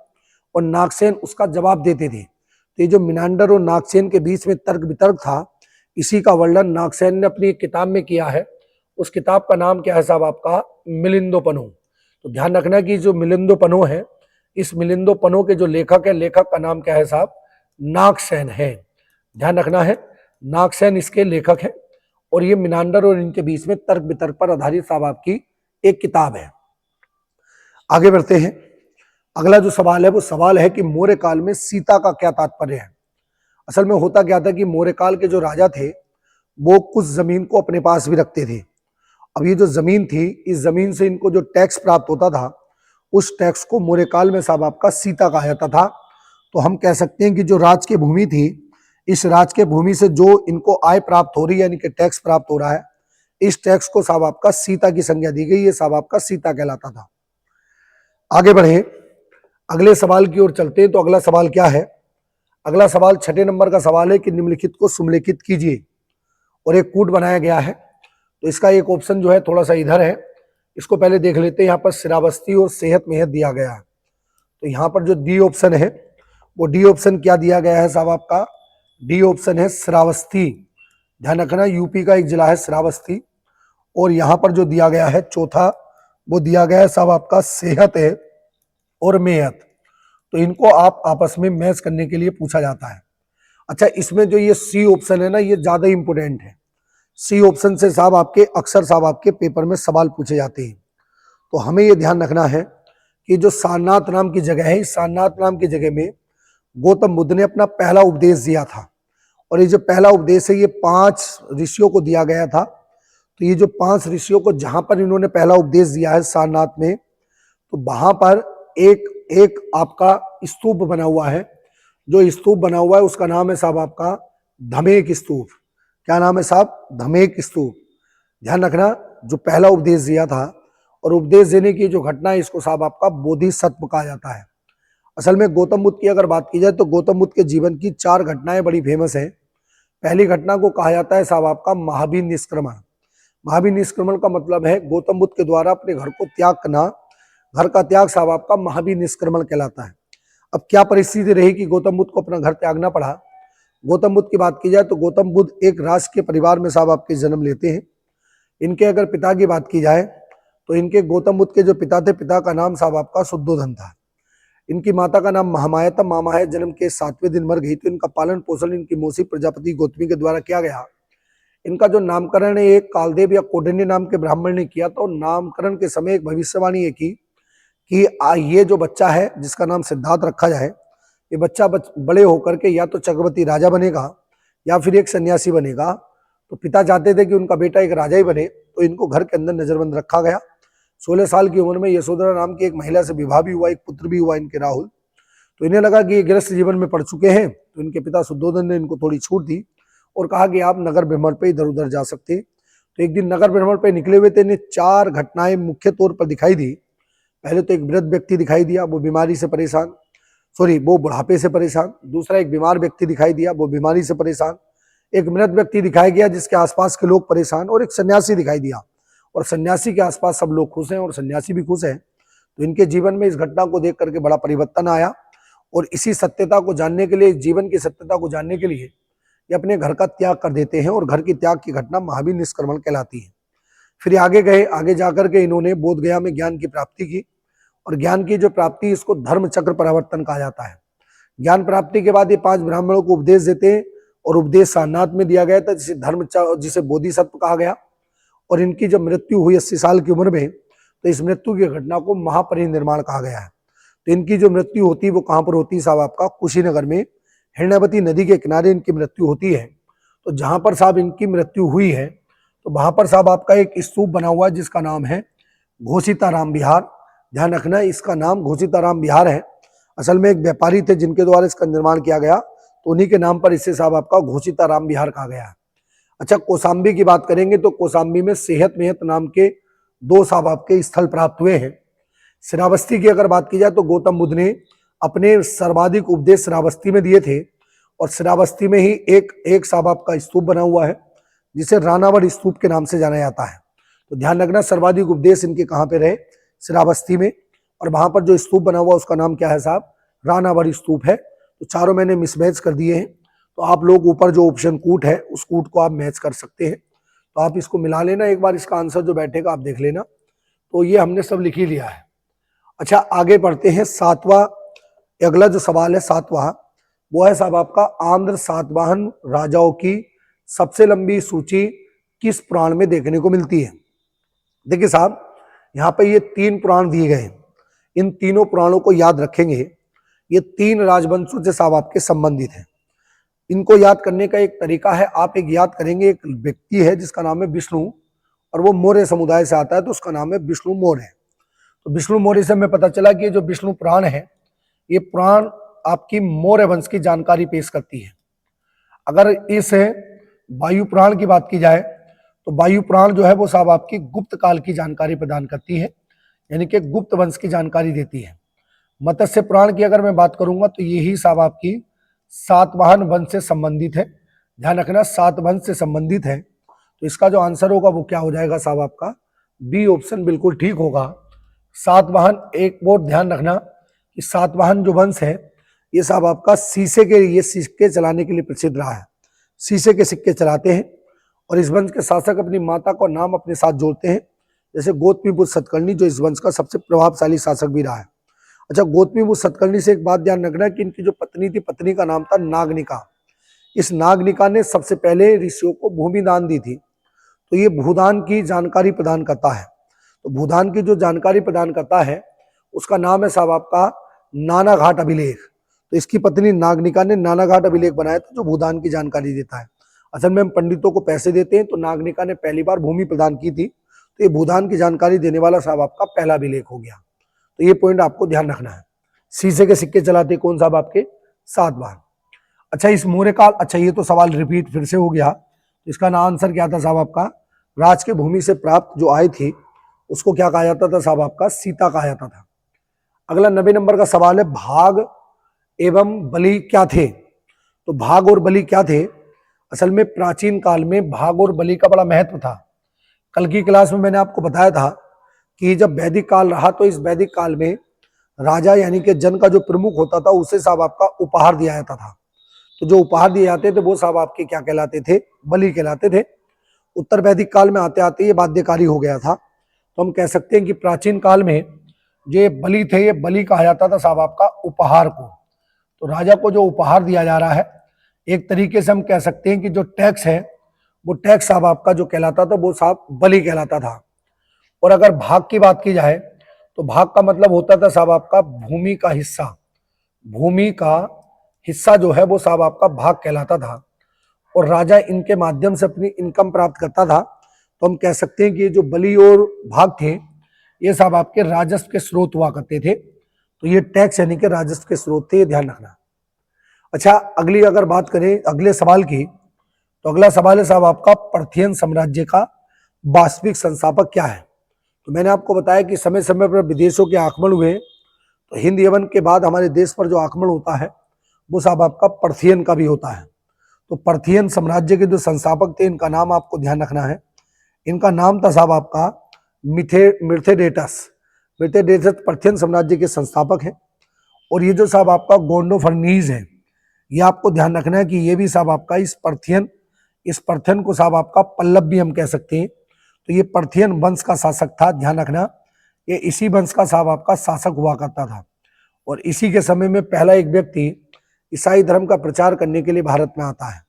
A: और नागसेन उसका जवाब देते थे। तो ये जो मिनांडर और नागसेन के बीच में तर्क वितर्क था, इसी का वर्णन नागसेन ने अपनी एक किताब में किया है। उस किताब का नाम क्या है साहब आपका? मिलिंदोपनो। तो ध्यान रखना कि जो मिलिंदोपनो है, इस मिलिंदोपनो के जो लेखक है, लेखक का नाम क्या है साहब? नागसेन है। ध्यान रखना है, नागसेन इसके लेखक है। और ये मिनांडर और इनके बीच में तर्क वितर्क पर आधारित साहब आपकी एक किताब है। आगे बढ़ते हैं। अगला जो सवाल है वो सवाल है कि मौर्य काल में सीता का क्या तात्पर्य है। असल में होता क्या था कि मौर्य काल के जो राजा थे वो कुछ जमीन को अपने पास भी रखते थे। अब ये जो जमीन थी, इस जमीन से इनको जो टैक्स प्राप्त होता था, उस टैक्स को मौर्य काल में साहब आपका सीता कहा जाता था। तो हम कह सकते हैं कि जो राज की भूमि थी, इस राज के भूमि से जो इनको आय प्राप्त हो रही है, यानी कि टैक्स प्राप्त हो रहा है, इस टैक्स को साहब आपका सीता की संज्ञा दी गई। ये साहब आपका सीता कहलाता था। आगे बढ़े, अगले सवाल की ओर चलते हैं। तो अगला सवाल क्या है? अगला सवाल 6 नंबर का सवाल है कि निम्नलिखित को सुमेलिखित कीजिए। और एक कूट बनाया गया है। तो इसका एक ऑप्शन जो है थोड़ा सा इधर है, इसको पहले देख लेते हैं। यहाँ पर श्रावस्ती और सेहत मेहत दिया गया है। तो यहाँ पर जो डी ऑप्शन है, वो डी ऑप्शन क्या दिया गया है साहब आपका? डी ऑप्शन है श्रावस्ती। ध्यान रखना, यूपी का एक जिला है श्रावस्ती। और यहाँ पर जो दिया गया है चौथा, वो दिया गया है साहब आपका सेहत है और मेहत। तो इनको आप आपस में मैच करने के लिए पूछा जाता है। अच्छा, इसमें जो ये सी ऑप्शन है ना, ये ज्यादा इंपोर्टेंट है। सी ऑप्शन से साहब आपके अक्सर साहब आपके पेपर में सवाल पूछे जाते हैं। तो हमें ये ध्यान रखना है कि जो सारनाथ नाम की जगह है, इस सारनाथ नाम की जगह में गौतम बुद्ध ने अपना पहला उपदेश दिया था। और ये जो पहला उपदेश है ये 5 ऋषियों को दिया गया था। तो ये जो 5 ऋषियों को जहां पर इन्होंने पहला उपदेश दिया है सारनाथ में, तो वहां पर एक आपका स्तूप बना हुआ है। जो स्तूप बना हुआ है उसका नाम है साहब आपका धमेक स्तूप। क्या नाम है साहब? धमेक स्तूप। ध्यान रखना, जो पहला उपदेश दिया था और उपदेश देने की जो घटना है, इसको साहब आपका बोधिसत्व कहा जाता है। असल में गौतम बुद्ध की अगर बात की जाए तो गौतम बुद्ध के जीवन की 4 घटनाएं बड़ी फेमस हैं। पहली घटना को कहा जाता है साहब आपका महावीर निष्क्रमण। महावीर निष्क्रमण का मतलब है गौतम बुद्ध के द्वारा अपने घर को त्याग करना। घर का त्याग साहब आपका महावीर निष्क्रमण कहलाता है। अब क्या परिस्थिति रही कि गौतम बुद्ध को अपना घर त्यागना पड़ा? गौतम बुद्ध की बात की जाए तो गौतम बुद्ध एक राज के परिवार में साहब आपके जन्म लेते हैं। इनके अगर पिता की बात की जाए तो इनके गौतम बुद्ध के जो पिता थे, पिता का नाम साहब आपका शुद्धोधन था। इनकी माता का नाम महामाया था। महामाया जन्म के 7वें दिन मर गई। तो इनका पालन पोषण इनकी मौसी प्रजापति गौतमी के द्वारा किया गया। इनका जो नामकरण है एक कालदेव या कौंडिन्य नाम के ब्राह्मण ने किया था। और नामकरण के समय एक भविष्यवाणी है कि ये जो बच्चा है जिसका नाम सिद्धार्थ रखा जाए, ये बच्चा बड़े होकर के या तो चक्रवर्ती राजा बनेगा या फिर एक सन्यासी बनेगा। तो पिता चाहते थे कि उनका बेटा एक राजा ही बने, तो इनको घर के अंदर नजरबंद रखा गया। 16 साल की उम्र में यशोधरा नाम की एक महिला से विवाह भी हुआ, एक पुत्र भी हुआ इनके राहुल। तो इन्हें लगा कि ये गृहस्थ जीवन में पड़ चुके हैं, तो इनके पिता शुद्धोधन ने इनको थोड़ी छूट दी और कहा कि आप नगर भ्रमण पे इधर उधर जा सकते हैं। तो एक दिन नगर भ्रमण पे निकले हुए थे। इन्हें 4 घटनाएं मुख्य तौर पर दिखाई दी। पहले तो एक वृद्ध व्यक्ति दिखाई दिया, वो बीमारी से परेशान, वो बुढ़ापे से परेशान। दूसरा एक बीमार व्यक्ति दिखाई दिया, वो बीमारी से परेशान। एक मृत व्यक्ति दिखाई गया जिसके आसपास के लोग परेशान, और एक सन्यासी दिखाई दिया। और सन्यासी के आसपास सब लोग खुश हैं और सन्यासी भी खुश है। तो इनके जीवन में इस घटना को देख करके बड़ा परिवर्तन आया। और इसी सत्यता को जानने के लिए, जीवन की सत्यता को जानने के लिए ये अपने घर का त्याग कर देते हैं। और घर की त्याग की घटना महावीर निष्क्रमण कहलाती है। फिर आगे गए, आगे जाकर के इन्होंने बोध गया में ज्ञान की प्राप्ति की। और ज्ञान की जो प्राप्ति, इसको धर्म चक्र परिवर्तन कहा जाता है। ज्ञान प्राप्ति के बाद ये 5 ब्राह्मणों को उपदेश देते हैं और उपदेश सारनाथ में दिया गया था, जिसे बोधिसत्व कहा गया। और इनकी जब मृत्यु हुई 80 साल की उम्र में, तो इस मृत्यु की घटना को महापरिनिर्वाण कहा गया है। तो इनकी जो मृत्यु होती है वो कहाँ पर होती है साहब? आपका कुशीनगर में हिरण्यवती नदी के किनारे इनकी मृत्यु होती है। तो जहां पर साहब इनकी मृत्यु हुई है, तो वहां पर साहब आपका एक स्तूप बना हुआ है जिसका नाम है घोषिताराम विहार। ध्यान रखना, इसका नाम घोषिताराम विहार है। असल में एक व्यापारी थे जिनके द्वारा इसका निर्माण किया गया, तो उन्हीं के नाम पर इसे साहब आपका घोषिताराम विहार कहा गया है। अच्छा, कौशाम्बी की बात करेंगे तो कौशाम्बी में सेहत मेहत नाम के 2 साहब आपके स्थल प्राप्त हुए हैं। श्रावस्ती की अगर बात की जाए तो गौतम बुद्ध ने अपने सर्वाधिक उपदेश श्रावस्ती में दिए थे, और श्रावस्ती में ही एक साहब आपका स्तूप बना हुआ है जिसे रानावड़ स्तूप के नाम से जाना जाता है। तो ध्यान रखना, सर्वाधिक उपदेश इनके कहाँ पे रहे? श्रावस्ती में। और वहां पर जो स्तूप बना हुआ उसका नाम क्या है साहब? रानावड़ स्तूप है। तो चारों मैंने मिसमैच कर दिए हैं, तो आप लोग ऊपर जो ऑप्शन कूट है उस कूट को आप मैच कर सकते हैं। तो आप इसको मिला लेना एक बार, इसका आंसर जो बैठेगा आप देख लेना। तो ये हमने सब लिख ही लिया है। अच्छा, आगे बढ़ते हैं। अगला जो सवाल है 7वां, वो है साहब आपका आंध्र सातवाहन राजाओं की सबसे लंबी सूची किस पुराण में देखने को मिलती है? देखिए साहब, यहाँ पे ये 3 पुराण दिए गए हैं। इन तीनों पुराणों को याद रखेंगे। ये 3 राजवंशों से साहब आपके संबंधित हैं। इनको याद करने का एक तरीका है, आप एक याद करेंगे, एक व्यक्ति है जिसका नाम है विष्णु, और वो मौर्य समुदाय से आता है, तो उसका नाम है विष्णु मौर्य। तो विष्णु मौर्य से हमें पता चला कि ये जो विष्णु पुराण है, ये पुराण आपकी मौर्य वंश की जानकारी पेश करती है। अगर इस वायु पुराण की बात की जाए तो वायु पुराण जो है वो साहब आपकी गुप्त काल की जानकारी प्रदान करती है, यानी कि गुप्त वंश की जानकारी देती है। मत्स्य पुराण की अगर मैं बात करूंगा तो यही साहब आपकी सातवाहन वंश से संबंधित है। ध्यान रखना, 7 वंश से संबंधित है। तो इसका जो आंसर होगा वो क्या हो जाएगा साहब? आपका बी ऑप्शन बिल्कुल ठीक होगा, सातवाहन। एक और ध्यान रखना कि सातवाहन जो वंश है ये साहब आपका ये सिक्के चलाने के लिए प्रसिद्ध रहा है। शीशे के सिक्के चलाते हैं, और इस वंश के शासक अपनी माता का नाम अपने साथ जोड़ते हैं, जैसे गौतमीपुत्र सतकर्णी जो इस वंश का सबसे प्रभावशाली शासक भी रहा है। अच्छा, गौतमीपुत्र सतकर्णी से एक बात ध्यान रखना कि इनकी जो पत्नी थी, पत्नी का नाम था नागनिका। इस नागनिका ने सबसे पहले ऋषियों को भूमि दान दी थी। तो ये भूदान की जानकारी प्रदान करता है। तो भूदान की जो जानकारी प्रदान करता है उसका नाम है साहब आपका नानाघाट अभिलेख। तो इसकी पत्नी नागनिका ने नानाघाट अभिलेख बनाया था जो भूदान की जानकारी देता है। असल में हम पंडितों को पैसे देते हैं, तो नागनिका ने पहली बार भूमि प्रदान की थी, तो ये भूदान की जानकारी देने वाला साहब आपका पहला अभिलेख हो गया। तो ये पॉइंट आपको ध्यान रखना है। शीशे के सिक्के चलाते कौन साहब? आपके सातवाहन। अच्छा, इस मौर्य काल, अच्छा ये तो सवाल रिपीट फिर से हो गया। इसका आंसर क्या था साहब आपका? राज के भूमि से प्राप्त जो आय थी उसको क्या कहा जाता था साहब? आपका सीता कहा जाता था। अगला 90 नंबर का सवाल है, भाग एवं बलि क्या थे? तो भाग और बलि क्या थे? असल में प्राचीन काल में भाग और बलि का बड़ा महत्व था। कल की क्लास में मैंने आपको बताया था कि जब वैदिक काल रहा तो इस वैदिक काल में राजा यानी कि जन का जो प्रमुख होता था उसे साहब आपका उपहार दिया जाता था। तो जो उपहार दिए जाते थे वो साहब आपके क्या कहलाते थे? बलि कहलाते थे। उत्तर वैदिक काल में आते आते ये बाध्यकारी हो गया था। तो हम कह सकते हैं कि प्राचीन काल में जो बलि थे, ये बलि कहा जाता था साहब आपका उपहार को। तो राजा को जो उपहार दिया जा रहा है, एक तरीके से हम कह सकते हैं कि जो टैक्स है वो टैक्स साहब आपका जो कहलाता था वो साहब बलि कहलाता था। और अगर भाग की बात की जाए तो भाग का मतलब होता था साहब आपका भूमि का हिस्सा। भूमि का हिस्सा जो है वो साहब आपका भाग कहलाता था, और राजा इनके माध्यम से अपनी इनकम प्राप्त करता था। तो हम कह सकते हैं कि ये जो बलि और भाग थे ये साहब आपके राजस्व के स्रोत हुआ करते थे। तो ये टैक्स यानी कि राजस्व के स्रोत थे, ये ध्यान रखना। अच्छा, अगली अगर बात करें अगले सवाल की, तो अगला सवाल है साहब आपका पार्थियन साम्राज्य का वास्तविक संस्थापक क्या है? तो मैंने आपको बताया कि समय समय पर विदेशों के आक्रमण हुए, तो हिंद यवन के बाद हमारे देश पर जो आक्रमण होता है वो साहब आपका पार्थियन का भी होता है। तो पार्थियन साम्राज्य के जो संस्थापक थे इनका नाम आपको ध्यान रखना है। इनका नाम था साहब आपका मिर्थेडेटस। मिर्थेडेटस पार्थियन साम्राज्य के संस्थापक हैं। और ये जो साहब आपका गोंडोफर्नीज है, ये आपको ध्यान रखना है कि ये भी साहब आपका इस पार्थियन को साहब आपका पल्लव भी हम कह सकते हैं। तो ये पार्थियन वंश का शासक था, ध्यान रखना। ये इसी वंश का साहब आपका शासक हुआ करता था। और इसी के समय में पहला एक व्यक्ति ईसाई धर्म का प्रचार करने के लिए भारत में आता है।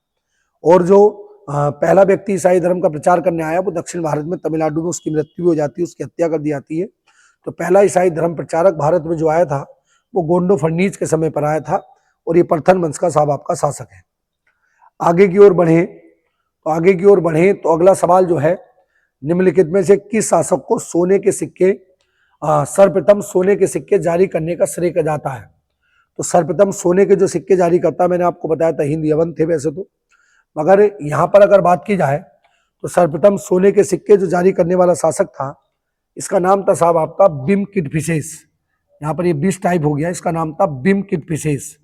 A: और जो पहला व्यक्ति ईसाई धर्म का प्रचार करने आया वो दक्षिण भारत में तमिलनाडु में उसकी मृत्यु हो जाती है, उसकी हत्या कर दी जाती है। तो पहला ईसाई धर्म प्रचारक भारत में जो आया था वो गोंडो फर्नीज के समय पर आया था और ये परथन वंश का साहब आपका शासक है। आगे की ओर बढ़े तो अगला सवाल जो है, निम्नलिखित में से किस शासक को सोने के सिक्के सर्वप्रथम सोने के सिक्के जारी करने का श्रेय जाता है? तो सर्वप्रथम सोने के जो सिक्के जारी करता, मैंने आपको बताया था हिंद यवन थे वैसे तो, मगर यहाँ पर अगर बात की जाए तो सर्वप्रथम सोने के सिक्के जो जारी करने वाला शासक था, इसका नाम था साहब आपका बिम किडफिसेस। यहाँ पर ये 20 टाइप हो गया, इसका नाम था बिम किडफिसेस,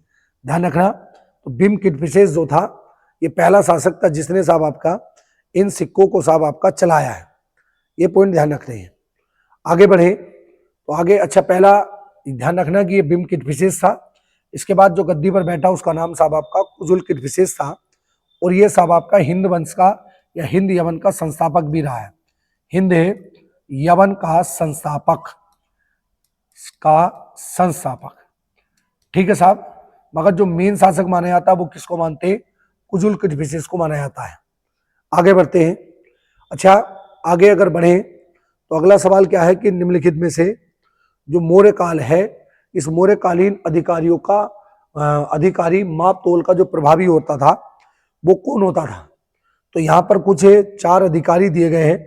A: ध्यान रखना। तो बिम किडफिसेस जो था ये पहला शासक था जिसने साहब आपका इन सिक्कों को साहब आपका चलाया है, ये पॉइंट ध्यान रखते हैं। आगे बढ़े तो आगे, अच्छा पहला ध्यान रखना कि ये बिम किडफिसेस था। इसके बाद जो गद्दी पर बैठा उसका नाम साहब आपका कुजुल किडफिसेस था और ये साहब आपका हिंद वंश का या हिंद यवन का संस्थापक भी रहा है, हिंद यवन का संस्थापक, ठीक है साहब। मगर जो मेन शासक माना जाता है वो किसको मानते हैं? कुजुल किडफिसेस को माना जाता है। आगे बढ़ते हैं। अच्छा आगे अगर बढ़े तो अगला सवाल क्या है कि निम्नलिखित में से जो मौर्य काल है, इस मौर्यकालीन अधिकारियों का अधिकारी माप तोल का जो प्रभावी होता था वो कौन होता था? तो यहाँ पर कुछ 4 अधिकारी दिए गए हैं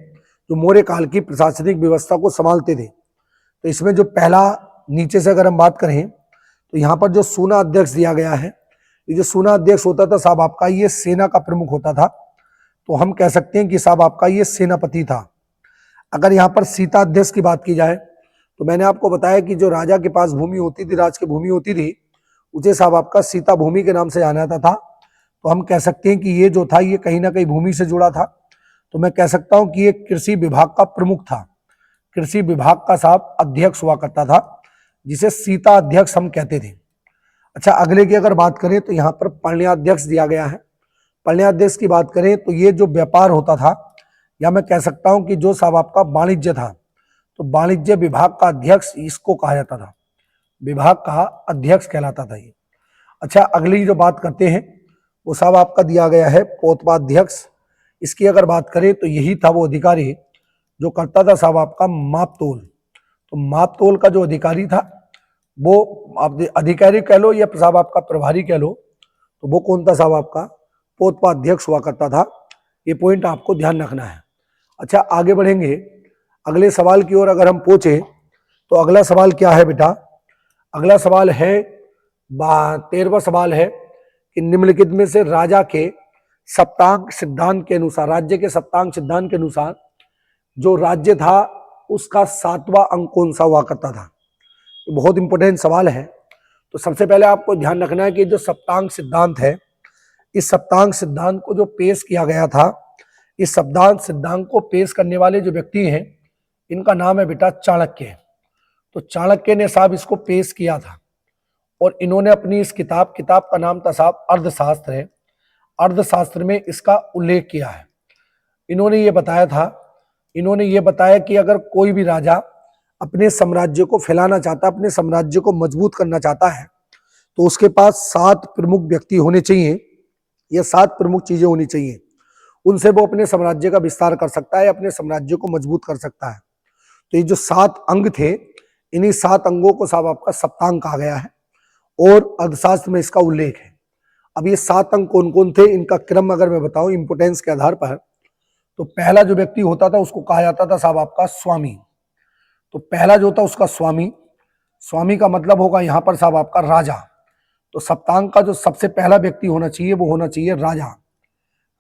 A: जो मौर्य काल की प्रशासनिक व्यवस्था को संभालते थे। तो इसमें जो पहला नीचे से अगर हम बात करें तो यहाँ पर जो सूना अध्यक्ष दिया गया है, ये जो सूना अध्यक्ष होता था साहब आपका ये सेना का प्रमुख होता था, तो हम कह सकते हैं कि साहब आपका ये सेनापति था। अगर यहाँ पर सीता अध्यक्ष की बात की जाए तो मैंने आपको बताया कि जो राजा के पास भूमि होती थी, राज की भूमि होती थी, उसे साहब आपका सीता भूमि के नाम से जाना जाता था। तो हम कह सकते हैं कि ये जो था ये कहीं ना कहीं भूमि से जुड़ा था। तो मैं कह सकता हूं कि ये कृषि विभाग का प्रमुख था, कृषि विभाग का साहब अध्यक्ष हुआ करता था, जिसे सीता अध्यक्ष हम कहते थे। अच्छा अगले की अगर बात करें तो यहाँ पर पण्याध्यक्ष दिया गया है। पण्याध्यक्ष की बात करें तो ये जो व्यापार होता था, या मैं कह सकता हूं कि जो साहब आपका वाणिज्य था, तो वाणिज्य विभाग का अध्यक्ष इसको कहा जाता था, विभाग का अध्यक्ष कहलाता था ये। अच्छा अगली जो बात करते हैं वो साहब आपका दिया गया है पोतपाध्यक्ष। इसकी अगर बात करें तो यही था वो अधिकारी जो करता था साहब आपका माप तोल। तो माप तोल का जो अधिकारी था वो आप अधिकारी कह लो या साहब आपका प्रभारी कह लो, तो वो कौन था साहब आपका? पोतपाध्यक्ष हुआ करता था। ये पॉइंट आपको ध्यान रखना है। अच्छा आगे बढ़ेंगे, अगले सवाल की ओर अगर हम पहुंचे तो अगला सवाल क्या है बेटा? अगला सवाल है 13वां सवाल है कि निम्नलिखित में से राजा के सप्तांक सिद्धांत के अनुसार, राज्य के सप्तांक सिद्धांत के अनुसार जो राज्य था उसका 7वां अंक कौन सा हुआ करता था? ये बहुत इंपॉर्टेंट सवाल है। तो सबसे पहले आपको ध्यान रखना है कि जो सप्तांक सिद्धांत है, इस सप्तांक सिद्धांत को जो पेश किया गया था, इस सप्तांक सिद्धांत को पेश करने वाले जो व्यक्ति हैं इनका नाम है बेटा चाणक्य। तो चाणक्य ने साहब इसको पेश किया था और इन्होंने अपनी इस किताब का नाम था साहब अर्थशास्त्र है, अर्थशास्त्र में इसका उल्लेख किया है। इन्होंने ये बताया कि अगर कोई भी राजा अपने साम्राज्य को फैलाना चाहता, अपने साम्राज्य को मजबूत करना चाहता है, तो उसके पास 7 प्रमुख व्यक्ति होने चाहिए या 7 प्रमुख चीजें होनी चाहिए, उनसे वो अपने साम्राज्य का विस्तार कर सकता है, अपने साम्राज्य को मजबूत कर सकता है। तो ये जो 7 अंग थे, इन्हीं 7 अंगों को साहब आपका सप्तांग कहा गया है और अर्थशास्त्र में इसका उल्लेख है। अब ये 7 अंग कौन कौन थे, इनका क्रम अगर मैं बताऊं इंपोर्टेंस के आधार पर, तो पहला जो व्यक्ति होता था उसको कहा जाता था साहब आपका स्वामी। तो पहला जो था उसका स्वामी का मतलब होगा यहाँ पर साहब आपका राजा। तो सप्तांग का जो सबसे पहला व्यक्ति होना चाहिए वो होना चाहिए राजा।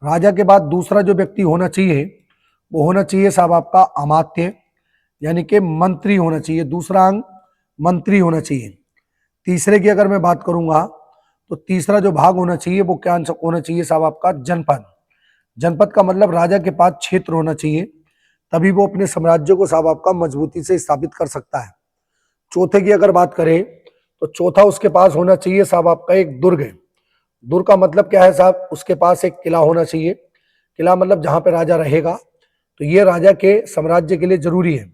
A: राजा के बाद दूसरा जो व्यक्ति होना चाहिए वो होना चाहिए साहब आपका अमात्य, यानी कि मंत्री होना चाहिए। दूसरा अंग मंत्री होना चाहिए। तीसरे की अगर मैं बात करूंगा तो तीसरा जो भाग होना चाहिए वो क्या होना चाहिए साहब आपका जनपद। जनपद का मतलब राजा के पास क्षेत्र होना चाहिए, तभी वो अपने साम्राज्य को साहब आपका मजबूती से स्थापित कर सकता है। चौथे की अगर बात करें तो चौथा उसके पास होना चाहिए साहब आपका एक दुर्ग है। दुर्ग का मतलब क्या है साहब? उसके पास एक किला होना चाहिए। किला मतलब जहां पे राजा रहेगा, तो ये राजा के साम्राज्य के लिए जरूरी है।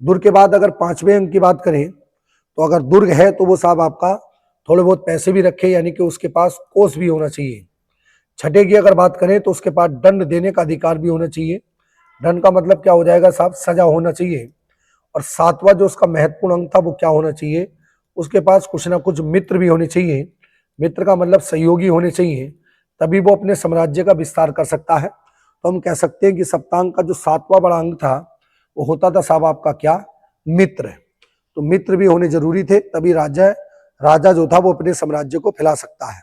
A: दुर्ग के बाद अगर 5वें अंक की बात करें तो अगर दुर्ग है तो वो साहब आपका थोड़े बहुत पैसे भी रखे, यानी कि उसके पास कोष भी होना चाहिए। छठे की अगर बात करें तो उसके पास दंड देने का अधिकार भी होना चाहिए। दंड का मतलब क्या हो जाएगा साहब, सजा होना चाहिए। और सातवां जो उसका महत्वपूर्ण अंग था वो क्या होना चाहिए, उसके पास कुछ ना कुछ मित्र भी होने चाहिए। मित्र का मतलब सहयोगी होने चाहिए, तभी वो अपने साम्राज्य का विस्तार कर सकता है। तो हम कह सकते हैं कि सप्तांग का जो सातवां बड़ा अंग था वो होता था साहब आपका क्या, मित्र। तो मित्र भी होने जरूरी थे, तभी राजा जो था वो अपने साम्राज्य को फैला सकता है।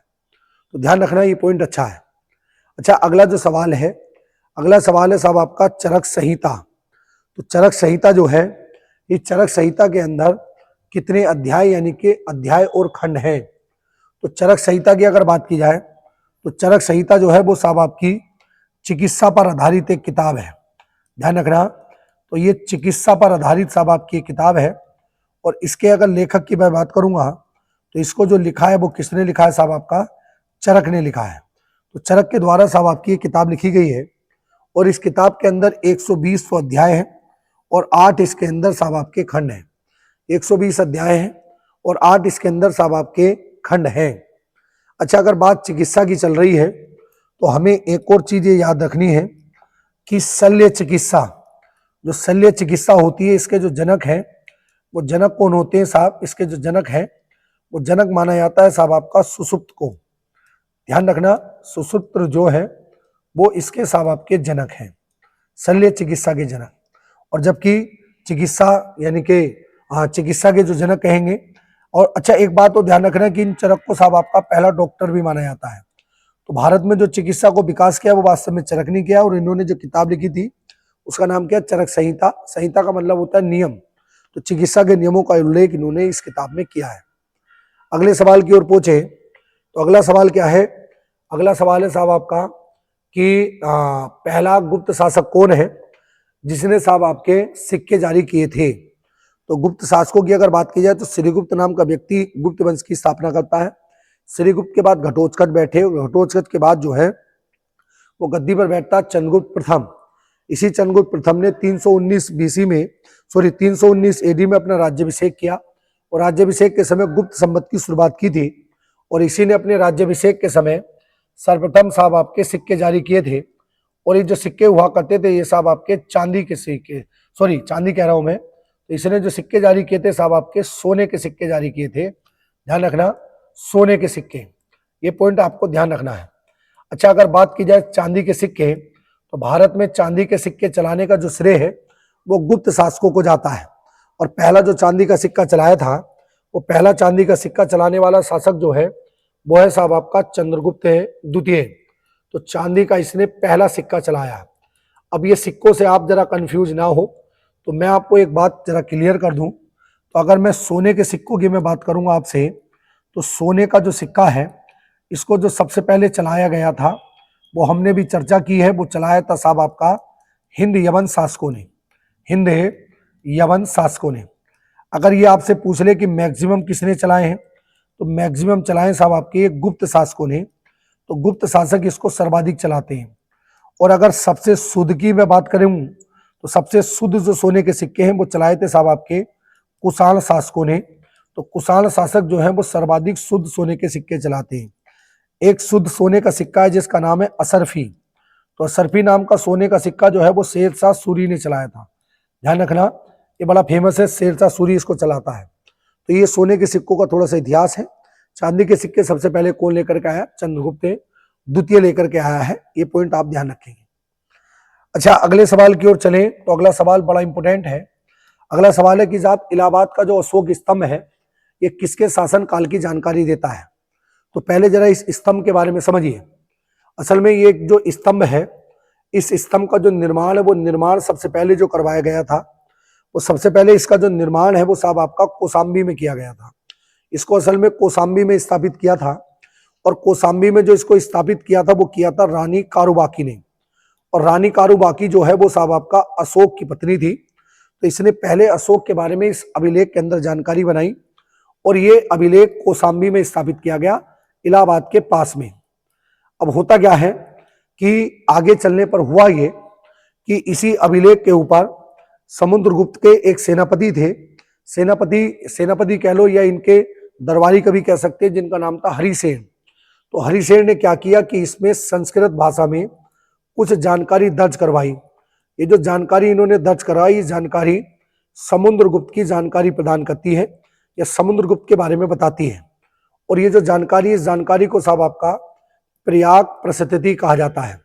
A: तो ध्यान रखना, ये पॉइंट अच्छा है। अच्छा, अगला जो सवाल है, अगला सवाल है साहब आपका चरक संहिता। तो चरक संहिता जो है, इस चरक संहिता के अंदर कितने अध्याय यानी कि अध्याय और खंड हैं। तो चरक संहिता की अगर बात की जाए तो चरक संहिता जो है वो साहब आपकी चिकित्सा पर आधारित एक किताब है। ध्यान रखना, तो ये चिकित्सा पर आधारित साहब आपकी एक किताब है। और इसके अगर लेखक की मैं बात करूंगा तो इसको जो लिखा है वो किसने लिखा है साहब आपका, चरक ने लिखा है। तो चरक के द्वारा साहब आपकी ये किताब लिखी गई है। और इस किताब के अंदर 120 अध्याय है और 8 इसके अंदर साहब आपके खंड हैं। 120 अध्याय हैं और 8 इसके अंदर साहब आपके खंड हैं। अच्छा, अगर बात चिकित्सा की चल रही है तो हमें एक और चीज ये याद रखनी है कि शल्य चिकित्सा, जो शल्य चिकित्सा होती है, इसके जो जनक हैं वो जनक कौन होते हैं साहब, इसके जो जनक हैं वो जनक माना जाता है साहब आपका सुषुप्त को। ध्यान रखना, सुषुप्त जो है वो इसके साहब आपके जनक हैं, शल्य चिकित्सा के जनक। और जबकि चिकित्सा यानी कि चिकित्सा के जो जनक कहेंगे। और अच्छा, एक बात तो ध्यान रखना कि इन चरक को साहब आपका पहला डॉक्टर भी माना जाता है। तो भारत में जो चिकित्सा को विकास किया वो वास्तव में चरक ने किया। और इन्होंने जो किताब लिखी थी उसका नाम क्या, चरक संहिता। संहिता का मतलब होता है नियम। तो चिकित्सा के नियमों का उल्लेख इन्होंने इस किताब में किया है। अगले सवाल की ओर पहुंचे तो अगला सवाल क्या है, अगला सवाल है साहब आपका कि पहला गुप्त शासक कौन है जिसने साहब आपके सिक्के जारी किए थे। तो गुप्त शासकों की अगर बात की जाए तो श्रीगुप्त नाम का व्यक्ति गुप्त वंश की स्थापना करता है। श्रीगुप्त के बाद घटोत्कच बैठे, घटोत्कच के बाद जो है वो गद्दी पर बैठता चंद्रगुप्त प्रथम। इसी चंद्रगुप्त प्रथम ने 319 बीसी में 319 एडी में अपना राज्याभिषेक किया। और राज्याभिषेक के समय गुप्त संवत की शुरुआत की थी। और इसी ने अपने राज्याभिषेक के समय सर्वप्रथम साहब आपके सिक्के जारी किए थे। और ये जो सिक्के हुआ करते थे ये साहब आपके चांदी के सिक्के, चांदी कह रहा हूं मैं। तो इसने जो सिक्के जारी किए थे साहब आपके सोने के सिक्के जारी किए थे। ध्यान रखना, सोने के सिक्के, ये पॉइंट आपको ध्यान रखना है। अच्छा, अगर बात की जाए चांदी के सिक्के तो भारत में चांदी के सिक्के चलाने का जो श्रेय है वो गुप्त शासकों को जाता है। और पहला जो चांदी का सिक्का चलाया था वो पहला चांदी का सिक्का चलाने वाला शासक जो है वो है साहब आपका चंद्रगुप्त द्वितीय। तो चांदी का इसने पहला सिक्का चलाया। अब ये सिक्कों से आप जरा कंफ्यूज ना हो तो मैं आपको एक बात जरा क्लियर कर दूं। तो अगर मैं सोने के सिक्कों की मैं बात करूंगा आपसे, तो सोने का जो सिक्का है इसको जो सबसे पहले चलाया गया था वो हमने भी चर्चा की है, वो चलाया था साहब आपका हिंद यवन शासकों ने। हिंद यवन शासकों ने। अगर ये आपसे पूछ ले कि मैक्सिमम किसने चलाए हैं तो मैक्सिमम चलाए साहब आपके गुप्त शासकों ने। तो गुप्त शासक इसको सर्वाधिक चलाते हैं। और अगर सबसे शुद्ध की मैं बात करूं तो सबसे शुद्ध जो सोने के सिक्के हैं वो चलाए थे साहब आपके कुषाण शासकों ने। तो कुषाण शासक जो है वो सर्वाधिक शुद्ध सोने के सिक्के चलाते हैं। एक शुद्ध सोने का सिक्का है जिसका नाम है असरफी। तो असरफी नाम का सोने का सिक्का जो है वो शेरशाह सूरी ने चलाया था। ध्यान रखना, ये बड़ा फेमस है, शेरशाह सूरी इसको चलाता है। तो ये सोने के सिक्कों का थोड़ा सा इतिहास है। चांदी के सिक्के सबसे पहले कौन लेकर के आया, चंद्रगुप्त द्वितीय लेकर के आया है। ये पॉइंट आप ध्यान रखेंगे। अच्छा, अगले सवाल की ओर चलें तो अगला सवाल बड़ा इंपॉर्टेंट है। अगला सवाल है कि साहब इलाहाबाद का जो अशोक स्तंभ है ये किसके शासन काल की जानकारी देता है। तो पहले जरा इस स्तंभ के बारे में समझिए। असल में ये जो स्तंभ है, इस स्तंभ का जो निर्माण है वो निर्माण सबसे पहले जो करवाया गया था वो सबसे पहले इसका जो निर्माण है वो साहब आपका कौशाम्बी में किया गया था। इसको असल में कौशाम्बी में स्थापित किया था। और कौशाम्बी में जो इसको स्थापित किया था वो किया था रानी कारूबाकी ने। और रानी कारूबाकी जो है वो साहब आपका अशोक की पत्नी थी। तो इसने पहले अशोक के बारे में इस अभिलेख के अंदर जानकारी बनाई। और ये अभिलेख कौशाम्बी में स्थापित किया गया, इलाहाबाद के पास में। अब होता क्या है कि आगे चलने पर हुआ ये कि इसी अभिलेख के ऊपर समुद्रगुप्त के एक सेनापति थे। सेनापति कह लो या इनके दरबारी कभी कह सकते हैं, जिनका नाम था हरिसेन। तो हरिसेन ने क्या किया कि इसमें संस्कृत भाषा में कुछ जानकारी दर्ज करवाई। ये जो जानकारी इन्होंने दर्ज कराई, ये जानकारी समुद्रगुप्त की जानकारी प्रदान करती है या समुद्रगुप्त के बारे में बताती है। और ये जो जानकारी, इस जानकारी को साहब आपका प्रयाग प्रस्थिति कहा जाता है।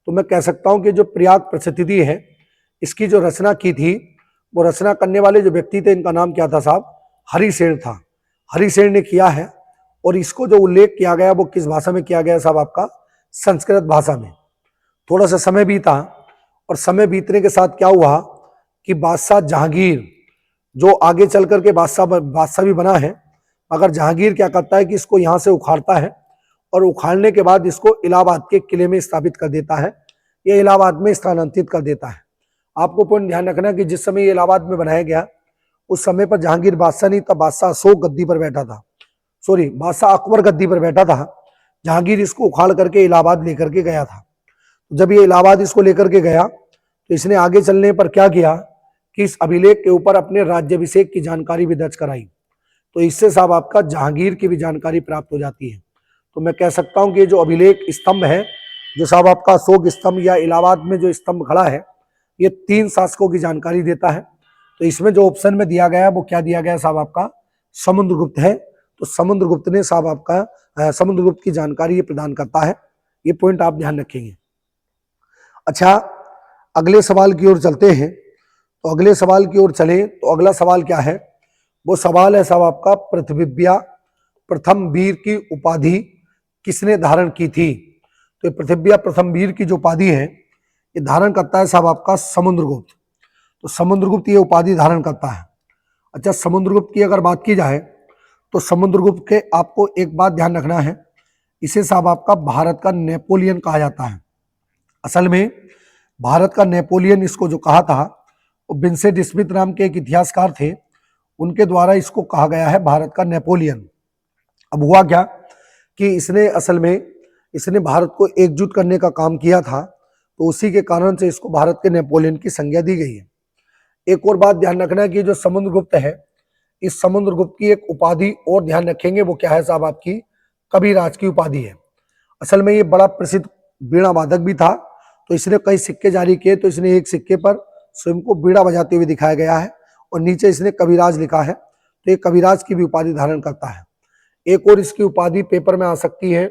A: तो मैं कह सकता हूं कि जो प्रयाग प्रस्थिति है, इसकी जो रचना की थी, वो रचना करने वाले जो व्यक्ति थे, इनका नाम क्या था साहब? हरिसेन था। हरिसेन ने किया है। और इसको जो उल्लेख किया गया वो किस भाषा में किया गया साहब? आपका संस्कृत भाषा में। थोड़ा सा समय बीता और समय बीतने के साथ क्या हुआ कि बादशाह जहांगीर, जो आगे चल करके बादशाह भी बना है, मगर जहांगीर क्या करता है कि इसको यहां से उखाड़ता है और उखाड़ने के बाद इसको इलाहाबाद के किले में स्थापित कर देता है, ये इलाहाबाद में स्थानांतरित कर देता है। आपको पॉइंट ध्यान रखना कि जिस समय ये इलाहाबाद में बनाया गया, उस समय पर जहांगीर बादशाह नहीं था, बादशाह अशोक गद्दी पर बैठा था, सॉरी बादशाह अकबर गद्दी पर बैठा था। जहांगीर इसको उखाड़ करके इलाहाबाद लेकर के गया था। जब ये इलाहाबाद इसको लेकर के गया तो इसने आगे चलने पर क्या किया कि इस अभिलेख के ऊपर अपने राज्याभिषेक की जानकारी भी दर्ज कराई। तो इससे साहब आपका जहांगीर की भी जानकारी प्राप्त हो जाती है। तो मैं कह सकता हूं कि जो अभिलेख स्तंभ है, जो साहब आपका अशोक स्तंभ या इलाहाबाद में जो स्तंभ खड़ा है, ये 3 शासकों की जानकारी देता है। तो इसमें जो ऑप्शन में दिया गया है वो क्या दिया गया है साहब? आपका समुद्रगुप्त है। तो समुद्रगुप्त ने साहब आपका समुद्रगुप्त की जानकारी ये प्रदान करता है। ये पॉइंट आप ध्यान रखेंगे। अच्छा, अगले सवाल की ओर चलते हैं। तो अगले सवाल की ओर चले तो अगला सवाल क्या है? वो सवाल है साहब आपका, पृथ्वीव्या प्रथम वीर की उपाधि किसने धारण की थी? तो पृथ्वीव्या प्रथम वीर की जो उपाधि है, ये धारण करता है साहब आपका समुद्रगुप्त। तो समुद्रगुप्त ये उपाधि धारण करता है। अच्छा, समुद्रगुप्त की अगर बात की जाए तो समुद्रगुप्त के आपको एक बात ध्यान रखना है, इसे साहब आपका भारत का नेपोलियन कहा जाता है। असल में भारत का नेपोलियन इसको जो कहा था, वो विंसेंट स्मिथ नाम के एक इतिहासकार थे, उनके द्वारा इसको कहा गया है भारत का नेपोलियन। अब हुआ क्या कि इसने असल में इसने भारत को एकजुट करने का काम किया था, तो उसी के कारण से इसको भारत के नेपोलियन की संज्ञा दी गई है। एक और बात ध्यान रखना है कि जो समुद्रगुप्त है, इस समुद्रगुप्त की एक उपाधि और ध्यान रखेंगे, वो क्या है साहब? आपकी कविराज की उपाधि है। असल में ये बड़ा प्रसिद्ध बीड़ा वादक भी था, तो इसने कई सिक्के जारी किए। तो इसने एक सिक्के पर स्वयं को बीड़ा बजाते हुए दिखाया गया है और नीचे इसने कविराज लिखा है। तो ये कविराज की भी उपाधि धारण करता है। एक और इसकी उपाधि पेपर में आ सकती है,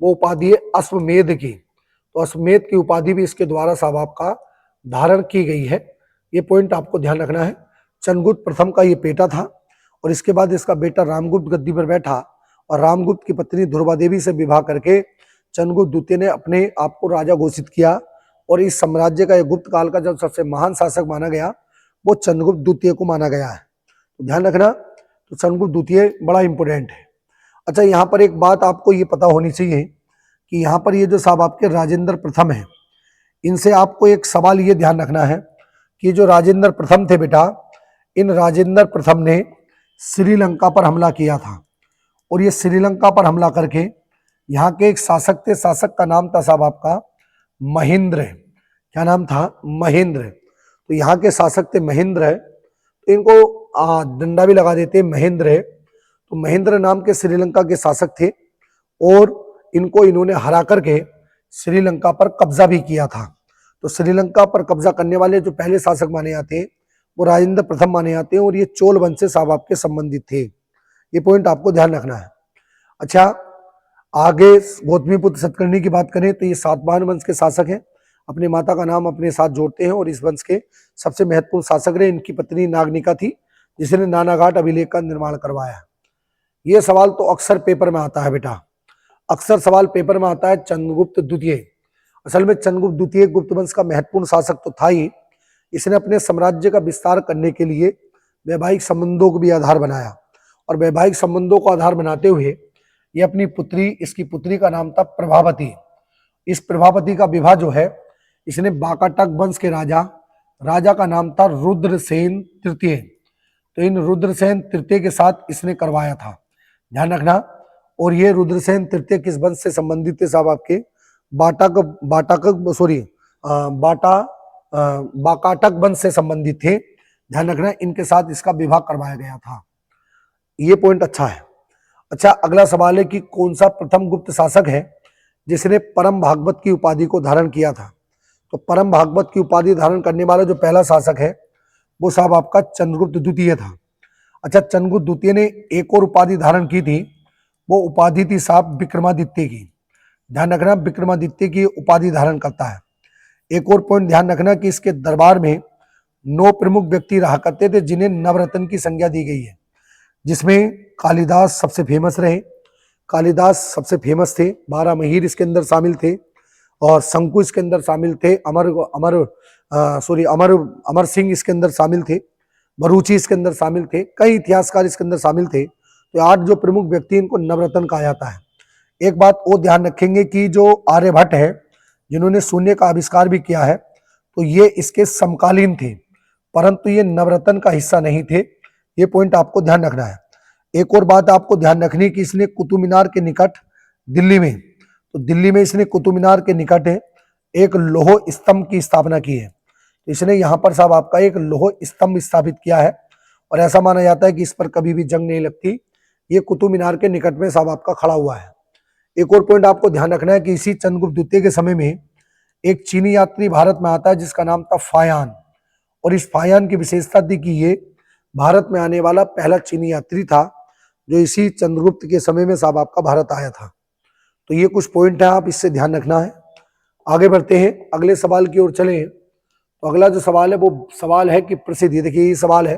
A: वो उपाधि है अश्वमेध की। तो अश्वमेध की उपाधि भी इसके द्वारा साहब आपका धारण की गई है। ये पॉइंट आपको ध्यान रखना है। चंद्रगुप्त प्रथम का ये बेटा था और इसके बाद इसका बेटा रामगुप्त गद्दी पर बैठा और रामगुप्त की पत्नी ध्रुवा देवी से विवाह करके चंद्रगुप्त द्वितीय ने अपने आप को राजा घोषित किया और इस साम्राज्य का, गुप्त काल का जब सबसे महान शासक माना गया, वो चंद्रगुप्त द्वितीय को माना गया है। तो ध्यान रखना, तो चंद्रगुप्त द्वितीय बड़ा इंपॉर्टेंट है। अच्छा, यहाँ पर एक बात आपको ये पता होनी चाहिए कि यहाँ पर ये जो साहब आपके राजेंद्र प्रथम है, इनसे आपको एक सवाल ये ध्यान रखना है कि जो राजेंद्र प्रथम थे बेटा, इन राजेंद्र प्रथम ने श्रीलंका पर हमला किया था और ये श्रीलंका पर हमला करके यहाँ के एक शासक थे, शासक का नाम था साहब आपका महेंद्र। क्या नाम था? महेंद्र। तो यहाँ के शासक थे महेंद्र, तो इनको डंडा भी लगा देते महेंद्र। तो महेंद्र नाम के श्रीलंका के शासक थे और इनको इन्होंने हरा करके श्रीलंका पर कब्जा भी किया था। तो श्रीलंका पर कब्जा करने वाले जो पहले शासक माने जाते हैं वो राजेंद्र प्रथम माने जाते हैं और ये चोल वंश से साहब आपके संबंधित थे। ये पॉइंट आपको ध्यान रखना है। अच्छा, आगे गौतमीपुत्र सतकर्णी की बात करें तो ये सातवाहन वंश के शासक हैं। अपने माता का नाम अपने साथ जोड़ते हैं और इस वंश के सबसे महत्वपूर्ण शासक रहे। इनकी पत्नी नागनिका थी, जिसने नानाघाट अभिलेख का निर्माण करवाया। ये सवाल तो अक्सर पेपर में आता है बेटा, अक्सर सवाल पेपर में आता है। चंद्रगुप्त द्वितीय, असल में चंद्रगुप्त द्वितीय गुप्त वंश का महत्वपूर्ण शासक तो था ही, इसने अपने साम्राज्य का विस्तार करने के लिए वैवाहिक संबंधों को भी आधार बनाया और वैवाहिक संबंधों को आधार बनाते हुए ये अपनी पुत्री, इसकी पुत्री का नाम था प्रभावती। इस प्रभावती का विवाह जो है इसने बाकाटक वंश के राजा का नाम था रुद्रसेन तृतीय। तो इन रुद्रसेन तृतीय के साथ इसने करवाया था, ध्यान रखना। और ये रुद्रसेन तृतीय किस वंश से संबंधित थे साहब? आपके बाकाटक वंश से संबंधित थे, ध्यान रखना। इनके साथ इसका विवाह करवाया गया था। ये पॉइंट अच्छा है। अच्छा, अगला सवाल है कि कौन सा प्रथम गुप्त शासक है जिसने परम भागवत की उपाधि को धारण किया था। तो परम भागवत की उपाधि धारण करने वाला जो पहला शासक है वो साहब आपका चंद्रगुप्त द्वितीय था। अच्छा, चंद्रगुप्त द्वितीय ने एक और उपाधि धारण की थी, वो उपाधि थी साहब विक्रमादित्य की। ध्यान रखना, विक्रमादित्य की उपाधि धारण करता है। एक और पॉइंट ध्यान रखना कि इसके दरबार में 9 प्रमुख व्यक्ति रहा करते थे जिन्हें नवरत्न की संज्ञा दी गई है, जिसमें कालिदास सबसे फेमस रहे। कालिदास सबसे फेमस थे। 12 महीर इसके अंदर शामिल थे और शंकु इसके अंदर शामिल थे। अमर सिंह इसके अंदर शामिल थे। बरूची इसके अंदर शामिल थे। कई इतिहासकार इसके अंदर शामिल थे। तो 8 जो प्रमुख व्यक्ति इनको नवरत्न कहा जाता है। एक बात वो ध्यान रखेंगे कि जो आर्यभट्ट है जिन्होंने शून्य का आविष्कार भी किया है, तो ये इसके समकालीन थे, परंतु ये नवरत्न का हिस्सा नहीं थे। ये पॉइंट आपको ध्यान रखना है। एक और बात आपको ध्यान रखनी कि इसने कुतुब मीनार के निकट दिल्ली में, तो दिल्ली में इसने कुतुब मीनार के निकट एक लौह स्तंभ की स्थापना की है। तो इसने यहाँ पर साहब आपका एक लौह स्तंभ स्थापित किया है और ऐसा माना जाता है कि इस पर कभी भी जंग नहीं लगती। ये कुतुब मीनार के निकट में साहब आपका खड़ा हुआ है। एक और पॉइंट आपको ध्यान रखना है कि इसी चंद्रगुप्त द्वितीय के समय में एक चीनी यात्री भारत में आता है जिसका नाम था फायान, और इस फायान की विशेषता थी कि ये भारत में आने वाला पहला चीनी यात्री था जो इसी चंद्रगुप्त के समय में साहब आपका भारत आया था। तो ये कुछ पॉइंट है, आप इससे ध्यान रखना है। आगे बढ़ते हैं, अगले सवाल की ओर चलें। तो अगला जो सवाल है वो सवाल है कि प्रसिद्ध, ये देखिए ये सवाल है,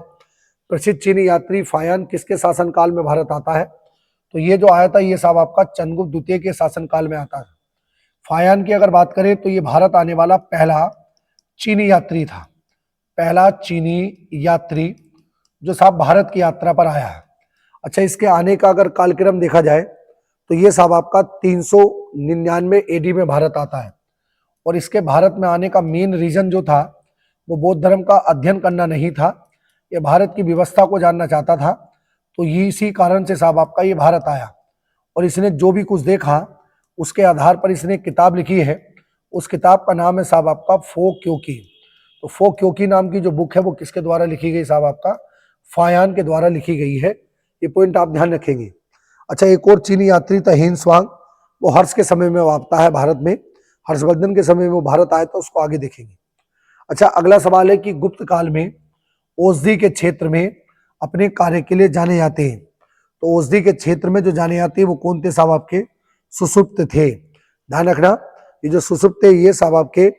A: प्रसिद्ध चीनी यात्री फायान किसके शासनकाल में भारत आता है। तो ये जो आया था ये साहब आपका चंद्रगुप्त द्वितीय के शासनकाल में आता है। फायान की अगर बात करें तो ये भारत आने वाला पहला चीनी यात्री था, पहला चीनी यात्री जो साहब भारत की यात्रा पर आया है। अच्छा, इसके आने का अगर कालक्रम देखा जाए तो ये साहब आपका 399 एडी में भारत आता है, और इसके भारत में आने का मेन रीजन जो था वो बौद्ध धर्म का अध्ययन करना नहीं था, ये भारत की व्यवस्था को जानना चाहता था। तो ये इसी कारण से साहब आपका ये भारत आया, और इसने जो भी कुछ देखा उसके आधार पर इसने किताब लिखी है। उस किताब का नाम है साहब आपका फो क्योकी। तो फो क्योकी नाम की जो बुक है वो किसके द्वारा लिखी गई साहब आपका, फायान के द्वारा लिखी गई है। ये पॉइंट आप ध्यान रखेंगे। अच्छा, एक और चीनी यात्री था हेनस्वांग, वो हर्ष के समय में आता है भारत में, हर्षवर्धन के समय में वो भारत आया था, उसको आगे देखेंगे। अच्छा, अगला सवाल है कि गुप्त काल में औषधि के क्षेत्र में अपने कार्य के लिए जाने जाते हैं। तो औषधि के क्षेत्र में जो जाने जाते हैं वो कौन थे साहब आपके, सुषुप्त थे। ध्यान रखना, ये जो सुषुप्त है ये साहब आपके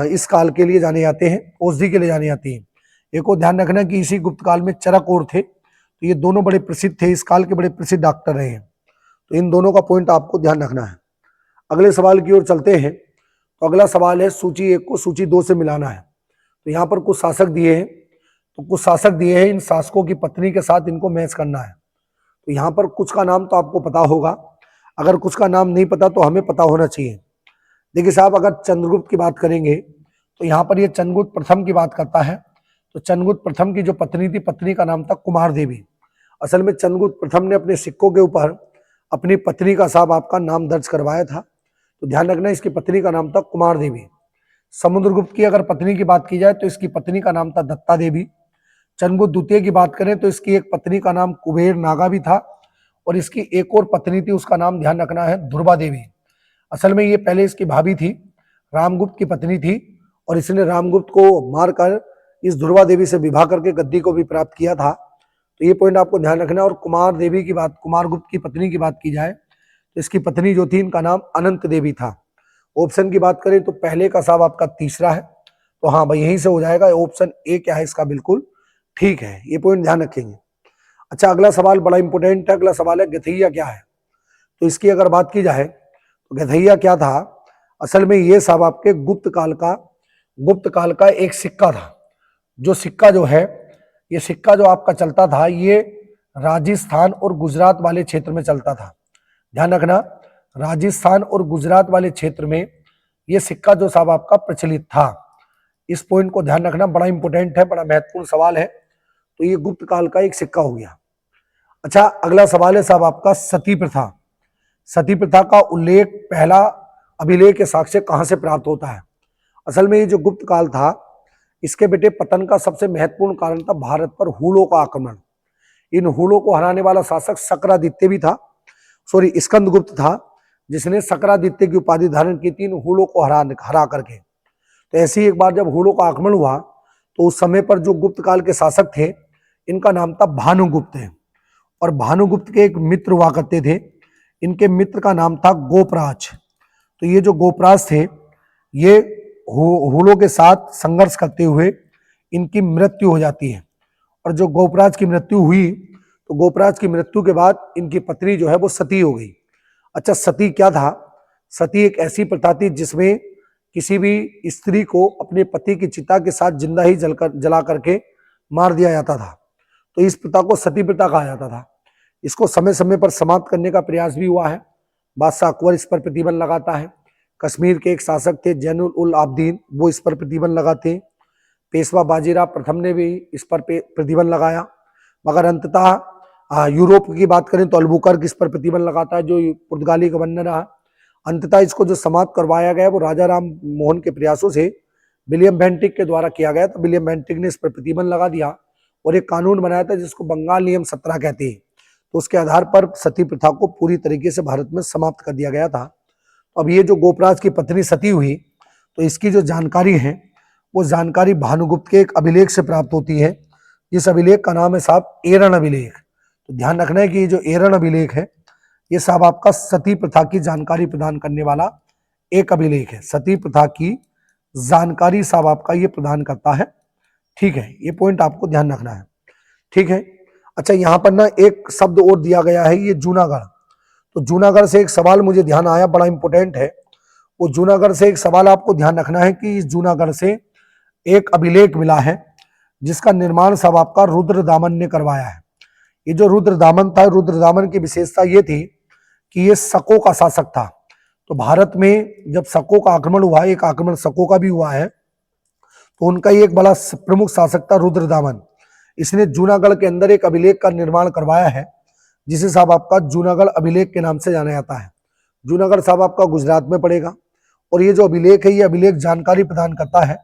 A: इस काल के लिए जाने जाते हैं, औषधि के लिए जाने जाते हैं। एक और ध्यान रखना कि इसी गुप्त काल में चरक और थे, तो ये दोनों बड़े प्रसिद्ध थे, इस काल के बड़े प्रसिद्ध डॉक्टर रहे हैं। तो इन दोनों का पॉइंट आपको ध्यान रखना है। अगले सवाल की ओर चलते हैं। तो अगला सवाल है सूची 1 को सूची 2 से मिलाना है। तो यहाँ पर कुछ शासक दिए हैं, तो कुछ शासक दिए हैं, इन शासकों की पत्नी के साथ इनको मैच करना है। तो यहाँ पर कुछ का नाम तो आपको पता होगा, अगर कुछ का नाम नहीं पता तो हमें पता होना चाहिए। देखिए साहब, अगर चंद्रगुप्त की बात करेंगे तो यहाँ पर ये चंद्रगुप्त प्रथम की बात करता है। तो चंद्रगुप्त प्रथम की जो पत्नी थी, पत्नी का नाम था कुमार देवी। असल में चंद्रगुप्त प्रथम ने अपने सिक्कों के ऊपर अपनी पत्नी का साहब आपका नाम दर्ज करवाया था। तो ध्यान रखना, इसकी पत्नी का नाम था कुमार देवी। समुद्रगुप्त की अगर पत्नी की बात की जाए तो इसकी पत्नी का नाम था दत्ता देवी। चंद्रगुप्त द्वितीय की बात करें तो इसकी एक पत्नी का नाम कुबेर नागा भी था, और इसकी एक और पत्नी थी, उसका नाम ध्यान रखना है ध्रुवा देवी। असल में ये पहले इसकी भाभी थी, रामगुप्त की पत्नी थी, और इसने रामगुप्त को मारकर इस ध्रुवा देवी से विवाह करके गद्दी को भी प्राप्त किया था। तो ये पॉइंट आपको ध्यान रखना है। और कुमार देवी की बात, कुमार गुप्त की पत्नी की बात की जाए तो इसकी पत्नी जो थी इनका नाम अनंत देवी था। ऑप्शन की बात करें तो पहले का साहब आपका तीसरा है, तो हाँ भाई यहीं से हो जाएगा, ऑप्शन ए क्या है इसका बिल्कुल ठीक है। ये पॉइंट ध्यान रखेंगे। अच्छा, अगला सवाल बड़ा इंपॉर्टेंट है। अगला सवाल है गथैया क्या है। तो इसकी अगर बात की जाए तो गथैया क्या था, असल में ये साहब आपके गुप्त काल का एक सिक्का था। जो सिक्का जो है, ये सिक्का जो आपका चलता था ये राजस्थान और गुजरात वाले क्षेत्र में चलता था। ध्यान रखना, राजस्थान और गुजरात वाले क्षेत्र में ये सिक्का जो साहब आपका प्रचलित था। इस पॉइंट को ध्यान रखना, बड़ा इंपॉर्टेंट है, बड़ा महत्वपूर्ण सवाल है। तो ये गुप्त काल का एक सिक्का हो गया। अच्छा, अगला सवाल है साहब आपका सती प्रथा। सती प्रथा का उल्लेख पहला अभिलेख के साक्ष्य कहां से प्राप्त होता है। असल में ये जो गुप्त काल था, इसके बेटे पतन का सबसे महत्वपूर्ण कारण था भारत पर हुलों का आक्रमण। इन हुलों को हराने वाला शासक सक्रादित्य भी था, सॉरी स्कंदगुप्त था, जिसने सक्रादित्य की उपाधि धारण की थी इन हुलों को हरा करके। तो ऐसे ही एक बार जब हुलों का आक्रमण हुआ तो उस समय पर जो गुप्त काल के शासक थे इनका नाम था भानुगुप्त है, और भानुगुप्त के एक मित्र हुआ करते थे, इनके मित्र का नाम था गोपराज। तो ये जो गोपराज थे ये हुलों के साथ संघर्ष करते हुए इनकी मृत्यु हो जाती है, और जो गोपराज की मृत्यु हुई तो गोपराज की मृत्यु के बाद इनकी पत्नी जो है वो सती हो गई। अच्छा, सती क्या था? सती एक ऐसी प्रथा थी जिसमें किसी भी स्त्री को अपने पति की चिता के साथ जिंदा ही जला करके मार दिया जाता था। तो इस प्रथा को सती प्रथा कहा जाता था। इसको समय समय पर समाप्त करने का प्रयास भी हुआ है। बादशाह अकबर इस पर प्रतिबंध लगाता है। कश्मीर के एक शासक थे जैनुल उल आबदीन, वो इस पर प्रतिबंध लगाते। पेशवा बाजीराव प्रथम ने भी इस पर प्रतिबंध लगाया, मगर अंततः यूरोप की बात करें तो अल्बुकर्क इस पर प्रतिबंध लगाता है, जो पुर्तगाली गवर्नर रहा। अंततः इसको जो समाप्त करवाया गया वो राजा राम मोहन के प्रयासों से विलियम बेंटिक के द्वारा किया गया। तो विलियम बेंटिक ने इस पर प्रतिबंध लगा दिया और एक कानून बनाया था जिसको बंगाल नियम 17 कहते हैं। तो उसके आधार पर सती प्रथा को पूरी तरीके से भारत में समाप्त कर दिया गया था। अब ये जो गोपराज की पत्नी सती हुई तो इसकी जो जानकारी है वो जानकारी भानुगुप्त के एक अभिलेख से प्राप्त होती है। इस अभिलेख का नाम है साहब एरन अभिलेख। तो ध्यान रखना है कि ये जो एरन अभिलेख है ये साहब आपका सती प्रथा की जानकारी प्रदान करने वाला एक अभिलेख है। सती प्रथा की जानकारी साहब आपका ये प्रदान करता है। ठीक है, ये पॉइंट आपको ध्यान रखना है। ठीक है। अच्छा, यहाँ पर ना एक शब्द और दिया गया है, ये जूनागढ़। तो जूनागढ़ से एक सवाल मुझे ध्यान आया, बड़ा इंपॉर्टेंट है। वो जूनागढ़ से एक सवाल आपको ध्यान रखना है कि इस जूनागढ़ से एक अभिलेख मिला है जिसका निर्माण सब आपका रुद्रदामन ने करवाया है। ये जो रुद्रदामन था, रुद्रदामन की विशेषता ये थी कि ये शकों का शासक था। तो भारत में जब शकों का आक्रमण हुआ, एक आक्रमण शकों का भी हुआ है, तो उनका ही एक बड़ा प्रमुख शासक था रुद्रदामन। इसने जूनागढ़ के अंदर एक अभिलेख का निर्माण करवाया है जिसे साहब आपका जूनागढ़ अभिलेख के नाम से जाना जाता है। जूनागढ़ साहब आपका गुजरात में पड़ेगा। और ये जो अभिलेख है ये अभिलेख जानकारी प्रदान करता है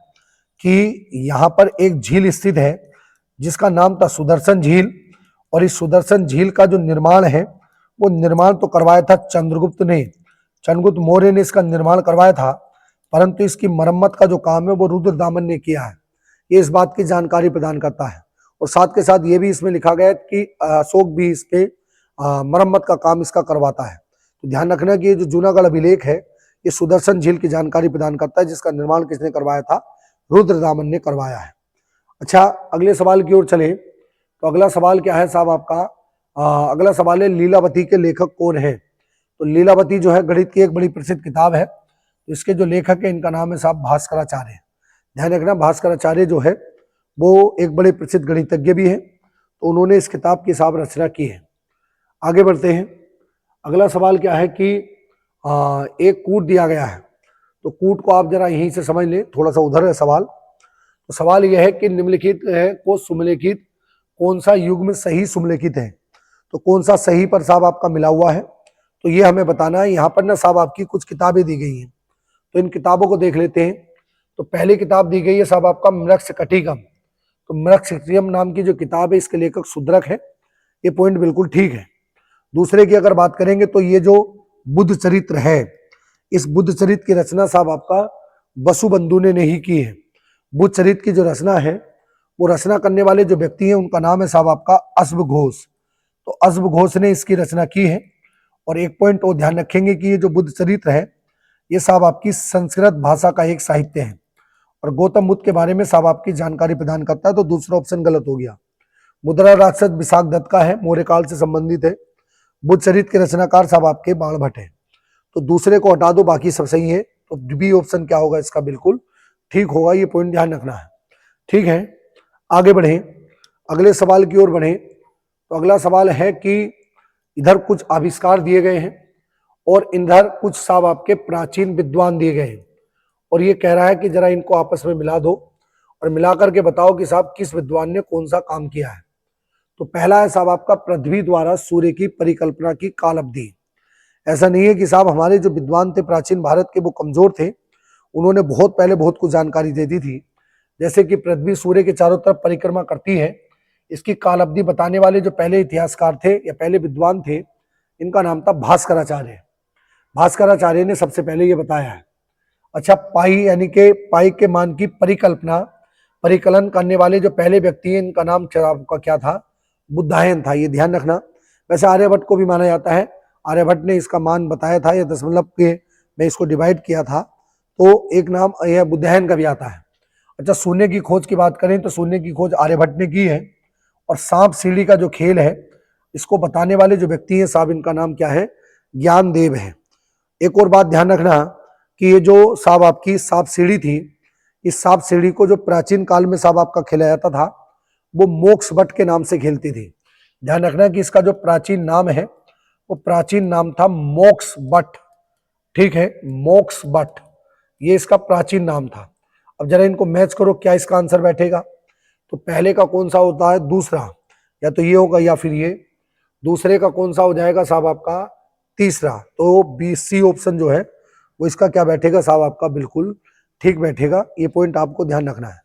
A: कि यहाँ पर एक झील स्थित है जिसका नाम था सुदर्शन झील, और इस सुदर्शन झील का जो निर्माण है वो निर्माण तो करवाया था चंद्रगुप्त ने, चंद्रगुप्त मौर्य ने इसका निर्माण करवाया था, परंतु इसकी मरम्मत का जो काम है वो रुद्रदामन ने किया है। ये इस बात की जानकारी प्रदान करता है। और साथ के साथ ये भी इसमें लिखा गया है कि अशोक भी इसके मरम्मत का काम इसका करवाता है। तो ध्यान रखना कि ये जो जूनागढ़ अभिलेख है ये सुदर्शन झील की जानकारी प्रदान करता है, जिसका निर्माण किसने करवाया था? रुद्रदामन ने करवाया है। अच्छा, अगले सवाल की ओर चले तो अगला सवाल क्या है साहब आपका? अगला सवाल है लीलावती के लेखक कौन है? तो लीलावती जो है गणित की एक बड़ी प्रसिद्ध किताब है। तो इसके जो लेखक है इनका नाम है साहब भास्कराचार्य। ध्यान रखना, भास्कराचार्य जो है वो एक बड़े प्रसिद्ध गणितज्ञ भी हैं। तो उन्होंने इस किताब की साहब रचना की है। आगे बढ़ते हैं। अगला सवाल क्या है कि एक कूट दिया गया है। तो कूट को आप जरा यहीं से समझ लें, थोड़ा सा उधर है सवाल। तो सवाल यह है कि निम्नलिखित है को सुमलेखित कौन सा युग्म सही सुमलेखित है? तो कौन सा सही पर साहब आपका मिला हुआ है, तो ये हमें बताना है। यहाँ पर ना साहब आपकी कुछ किताबें दी गई हैं, तो इन किताबों को देख लेते हैं। तो पहली किताब दी गई है साहब आपका मृक्षकटिकम। तो मृक्षकटिकम नाम की जो किताब है इसके लेखक शूद्रक है, ये पॉइंट बिल्कुल ठीक है। दूसरे की अगर बात करेंगे तो ये जो बुद्ध चरित्र है, इस बुद्ध चरित्र की रचना साहब आपका वसुबंधु ने नहीं की है। बुद्ध चरित्र की जो रचना है वो रचना करने वाले जो व्यक्ति हैं उनका नाम है साहब आपका अश्व घोष। तो अश्व घोष ने इसकी रचना की है। और एक पॉइंट और ध्यान रखेंगे कि ये जो बुद्ध चरित्र है ये साहब आपकी संस्कृत भाषा का एक साहित्य है, और गौतम बुद्ध के बारे में साहब आपकी जानकारी प्रदान करता है। तो दूसरा ऑप्शन गलत हो गया। मुद्रा राक्षस विशाख दत्त का है, मौर्य काल से संबंधित है। बुद्ध चरित्र के रचनाकार साहब आपके बाणभट्ट है। तो दूसरे को हटा दो, बाकी सब सही है। तो बी ऑप्शन क्या होगा इसका? बिल्कुल ठीक होगा। ये पॉइंट ध्यान रखना है। ठीक है, आगे बढ़े, अगले सवाल की ओर बढ़े। तो अगला सवाल है कि इधर कुछ आविष्कार दिए गए हैं और इधर कुछ साहब आपके प्राचीन विद्वान दिए गए हैं, और ये कह रहा है कि जरा इनको आपस में मिला दो और मिला करके बताओ कि साहब किस विद्वान ने कौन सा काम किया है। तो पहला है साहब आपका पृथ्वी द्वारा सूर्य की परिकल्पना की काल अवधि। ऐसा नहीं है कि साहब हमारे जो विद्वान थे प्राचीन भारत के वो कमजोर थे, उन्होंने बहुत पहले बहुत कुछ जानकारी दे दी थी। जैसे कि पृथ्वी सूर्य के चारों तरफ परिक्रमा करती है, इसकी काल अवधि बताने वाले जो पहले इतिहासकार थे या पहले विद्वान थे, इनका नाम था भास्कराचार्य। भास्कराचार्य ने सबसे पहले ये बताया है। अच्छा, पाई यानी कि पाई के मान की परिकलन करने वाले जो पहले व्यक्ति हैं, इनका नाम आपका क्या था? बुद्धायन था। ये ध्यान रखना। वैसे आर्यभट्ट को भी माना जाता है। आर्यभट्ट ने इसका मान बताया था, या दशमलव के में इसको डिवाइड किया था, तो एक नाम यह बुद्धायन का भी आता है। अच्छा, शून्य की खोज की बात करें तो शून्य की खोज आर्यभट्ट ने की है। और सांप सीढ़ी का जो खेल है, इसको बताने वाले जो व्यक्ति हैं साहब, इनका नाम क्या है? ज्ञानदेव है। एक और बात ध्यान रखना कि ये जो साहब आपकी सांप सीढ़ी थी, इस सांप सीढ़ी को जो प्राचीन काल में साहब आपका खेला जाता था, वो मोक्ष भट्ट के नाम से खेलती थी। ध्यान रखना कि इसका जो प्राचीन नाम है, वो प्राचीन नाम था मोक्ष भट्ट। ठीक है, मोक्ष भट्ट, ये इसका प्राचीन नाम था। अब जरा इनको मैच करो, क्या इसका आंसर बैठेगा? तो पहले का कौन सा होता है? दूसरा, या तो ये होगा या फिर ये। दूसरे का कौन सा हो जाएगा साहब आपका? तीसरा। तो बी सी ऑप्शन जो है वो इसका क्या बैठेगा साहब आपका? बिल्कुल ठीक बैठेगा। ये पॉइंट आपको ध्यान रखना है।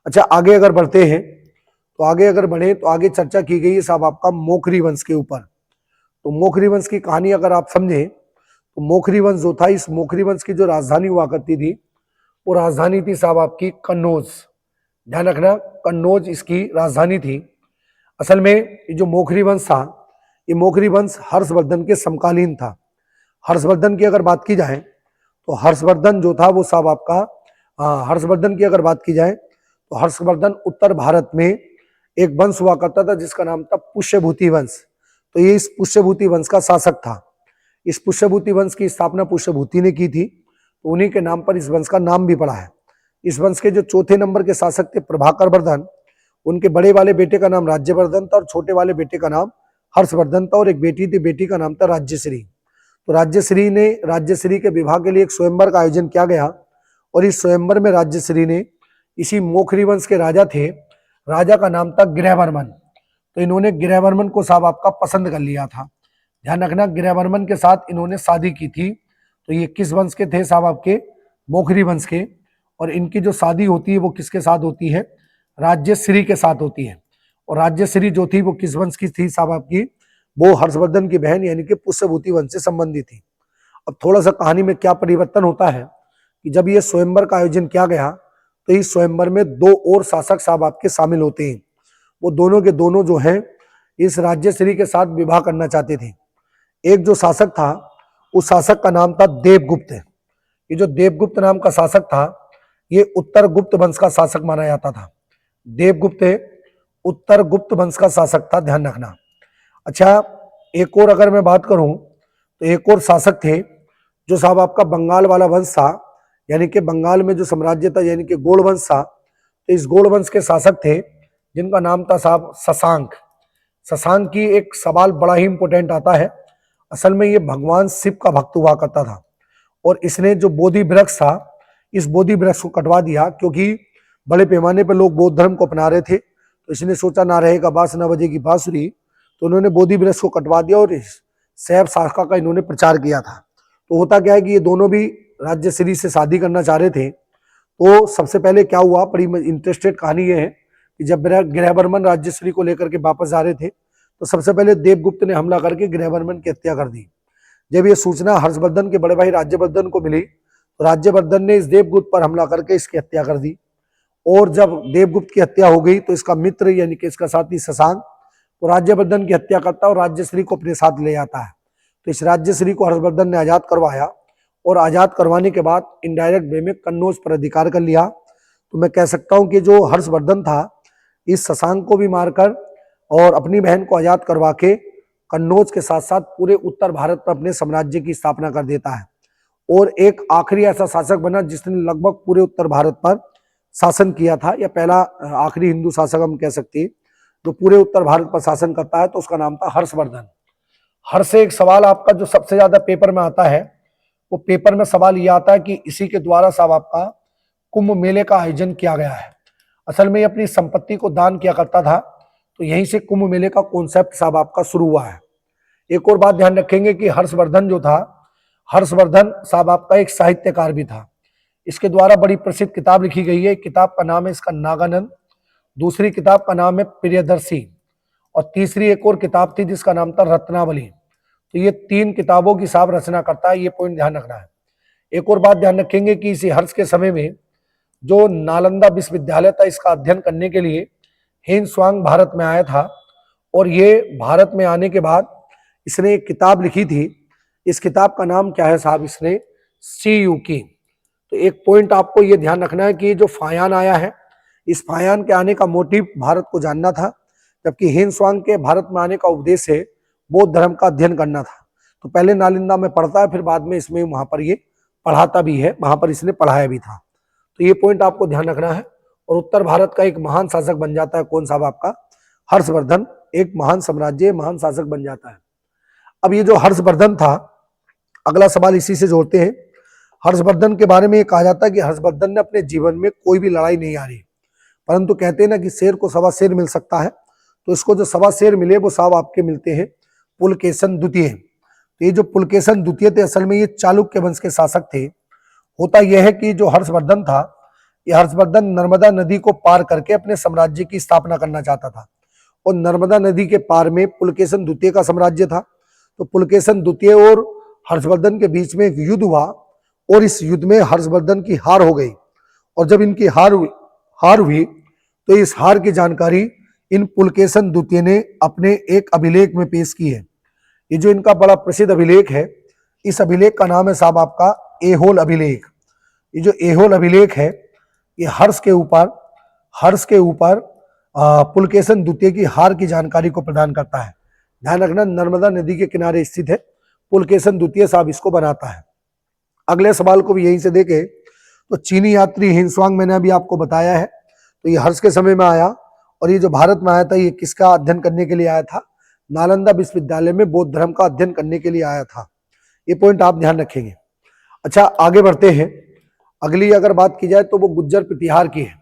A: अच्छा, आगे अगर बढ़ते हैं तो आगे अगर बढ़े तो आगे चर्चा की गई है साहब आपका मोखरी वंश के ऊपर। तो मोखरी वंश की कहानी अगर आप समझें तो मोखरी वंश जो था, इस मोखरी वंश की जो राजधानी हुआ करती थी, वो राजधानी थी साहब आपकी कन्नौज। ध्यान रखना, कन्नौज इसकी राजधानी थी। असल में ये जो मोखरी वंश था, ये मोखरी वंश हर्षवर्धन के समकालीन था। हर्षवर्धन की अगर बात की जाए तो हर्षवर्धन जो था वो साहब आपका, हर्षवर्धन की अगर बात की जाए तो हर्षवर्धन उत्तर भारत में एक वंश हुआ करता था जिसका नाम था पुष्यभूति वंश। तो ये इस पुष्यभूति वंश का शासक था। इस पुष्यभूति वंश की स्थापना पुष्यभूति ने की थी, तो उन्हीं के नाम पर इस वंश का नाम भी पड़ा है। इस वंश के जो चौथे नंबर के शासक थे प्रभाकर वर्धन, उनके बड़े वाले बेटे का नाम राज्यवर्धन था और छोटे वाले बेटे का नाम हर्षवर्धन था, और एक बेटी थी, बेटी का नाम था राज्यश्री। तो राज्यश्री के विवाह के लिए एक स्वयंवर का आयोजन किया गया, और इस स्वयंवर में राज्यश्री ने इसी मोखरी वंश के राजा थे, राजा का नाम था गृहवर्मन। तो इन्होंने गृहवर्मन को साहब आपका पसंद कर लिया था। ध्यान रखना, गृहवर्मन के साथ इन्होंने शादी की थी। तो ये किस वंश के थे साहब आपके? मोखरी वंश के। और इनकी जो शादी होती है वो किसके साथ होती है? राज्यश्री के साथ होती है। और राज्यश्री जो थी वो किस वंश की थी साहब आपकी? वो हर्षवर्धन की बहन यानी कि पुष्यभूति वंश से संबंधित थी। अब थोड़ा सा कहानी में क्या परिवर्तन होता है कि जब ये स्वयंवर का आयोजन किया गया तो इस स्वयंवर में दो और शासक साहब आपके शामिल होते हैं। वो दोनों के दोनों जो हैं इस राज्यश्री के साथ विवाह करना चाहते थे। एक जो शासक था, उस शासक का नाम था देवगुप्त। ये जो देवगुप्त नाम का शासक था, ये उत्तर गुप्त वंश का शासक माना जाता था। देवगुप्त उत्तर गुप्त वंश का शासक था, ध्यान रखना। अच्छा, एक और अगर मैं बात करूं तो एक और शासक थे जो साहब आपका बंगाल वाला वंश था, यानी कि बंगाल में जो साम्राज्य था यानी कि गौड़ वंश था। तो इस गौड़ वंश के शासक थे जिनका नाम था साहब शशांक। शशांक की एक सवाल बड़ा ही इंपॉर्टेंट आता है। असल में ये भगवान शिव का भक्त हुआ करता था, और इसने जो बोधि वृक्ष था, इस बोधि वृक्ष को कटवा दिया, क्योंकि बड़े पैमाने पर लोग बौद्ध धर्म को अपना रहे थे। तो इसने सोचा ना रहेगा बांस ना बजेगी बांसुरी, तो उन्होंने बोधि वृक्ष को कटवा दिया और शैव शाखा का इन्होंने प्रचार किया था। तो होता क्या है कि ये दोनों भी राज्यश्री से शादी करना चाह रहे थे। तो सबसे पहले क्या हुआ, बड़ी इंटरेस्टेड कहानी ये है कि जब गृहवर्मन राज्यश्री को लेकर के वापस आ रहे थे, तो सबसे पहले देवगुप्त ने हमला करके गृहवर्मन की हत्या कर दी। जब ये सूचना हर्षवर्धन के बड़े भाई राज्यवर्धन को मिली, तो राज्यवर्धन ने इस देवगुप्त पर हमला करके इसकी हत्या कर दी। और जब देवगुप्त की हत्या हो गई तो इसका मित्र यानी कि इसका साथी शशांक वो राज्यवर्धन की हत्या करता है और राज्यश्री को अपने साथ ले आता है। तो इस राज्यश्री को हर्षवर्धन ने आजाद करवाया, और आजाद करवाने के बाद इनडायरेक्ट वे में कन्नौज पर अधिकार कर लिया। तो मैं कह सकता हूं कि जो हर्षवर्धन था, इस शशांक को भी मारकर और अपनी बहन को आजाद करवा के कन्नौज के साथ साथ पूरे उत्तर भारत पर अपने साम्राज्य की स्थापना कर देता है। और एक आखिरी ऐसा शासक बना जिसने लगभग पूरे उत्तर भारत पर शासन किया था, या पहला आखिरी हिंदू शासक हम कह सकते हैं जो पूरे उत्तर भारत पर शासन करता है। तो उसका नाम था हर्षवर्धन। हर्ष से एक सवाल आपका जो सबसे ज्यादा पेपर में आता है, वो पेपर में सवाल ये आता है कि इसी के द्वारा साहब आपका कुंभ मेले का आयोजन किया गया है। असल में ये अपनी संपत्ति को दान किया करता था, तो यहीं से कुंभ मेले का कॉन्सेप्ट साहब आपका शुरू हुआ है। एक और बात ध्यान रखेंगे कि हर्षवर्धन जो था, हर्षवर्धन साहब आपका एक साहित्यकार भी था। इसके द्वारा बड़ी प्रसिद्ध किताब लिखी गई है। किताब का नाम है इसका नागानंद, दूसरी किताब का नाम है प्रियदर्शी, और तीसरी एक और किताब थी जिसका नाम था रत्नावली। तो ये 3 किताबों की साहब रचना करता है, ये पॉइंट ध्यान रखना है। एक और बात ध्यान रखेंगे कि इसी हर्ष के समय में जो नालंदा विश्वविद्यालय था, इसका अध्ययन करने के लिए हेन स्वांग भारत में आया था, और ये भारत में आने के बाद इसने एक किताब लिखी थी। इस किताब का नाम क्या है साहब, इसने सी यू की। तो एक पॉइंट आपको ये ध्यान रखना है कि जो फायान आया है, इस फायान के आने का मोटिव भारत को जानना था, जबकि हेन स्वांग के भारत में आने का उद्देश्य बौद्ध धर्म का अध्ययन करना था। तो पहले नालंदा में पढ़ता है, फिर बाद में इसमें वहां पर ये पढ़ाता भी है, वहां पर इसने पढ़ाया भी था। तो ये पॉइंट आपको ध्यान रखना है। और उत्तर भारत का एक महान शासक बन जाता है कौन साहब, आपका हर्षवर्धन। एक महान साम्राज्य, महान शासक बन जाता है। अब ये जो हर्षवर्धन था, अगला सवाल इसी से जोड़ते हैं। हर्षवर्धन के बारे में ये कहा जाता है कि हर्षवर्धन ने अपने जीवन में कोई भी लड़ाई नहीं हारी, परंतु कहते हैं ना कि शेर को सवा शेर मिल सकता है, तो इसको जो सवा शेर मिले वो साहब आपके मिलते हैं पुलकेशन द्वितीय। तो ये जो पुलकेशन द्वितीय थे, असल में ये चालुक्य वंश के शासक थे। होता यह है कि जो हर्षवर्धन था, ये हर्षवर्धन नर्मदा नदी को पार करके अपने साम्राज्य की स्थापना करना चाहता था, और नर्मदा नदी के पार में पुलकेशन द्वितीय का साम्राज्य था। तो पुलकेशन द्वितीय और हर्षवर्धन के बीच में एक युद्ध हुआ, और इस युद्ध में हर्षवर्धन की हार हो गई। और जब इनकी हार हुई तो इस हार की जानकारी इन पुलकेशन द्वितीय ने अपने एक अभिलेख में पेश की है। ये जो इनका बड़ा प्रसिद्ध अभिलेख है, इस अभिलेख का नाम है साहब आपका ऐहोल अभिलेख। ये जो ऐहोल अभिलेख है, ये हर्ष के ऊपर पुलकेशन द्वितीय की हार की जानकारी को प्रदान करता है। ध्यान रखना, नर्मदा नदी के किनारे स्थित है पुलकेशन द्वितीय, साहब इसको बनाता है। अगले सवाल को भी यहीं से देखे तो चीनी यात्री हेन स्वांग, मैंने अभी आपको बताया है, तो ये हर्ष के समय में आया, और ये जो भारत में आया था, ये किसका अध्ययन करने के लिए आया था, नालंदा विश्वविद्यालय में बौद्ध धर्म का अध्ययन करने के लिए आया था। ये पॉइंट आप ध्यान रखेंगे। अच्छा, आगे बढ़ते हैं। अगली अगर बात की जाए तो वो गुज्जर प्रतिहार की है।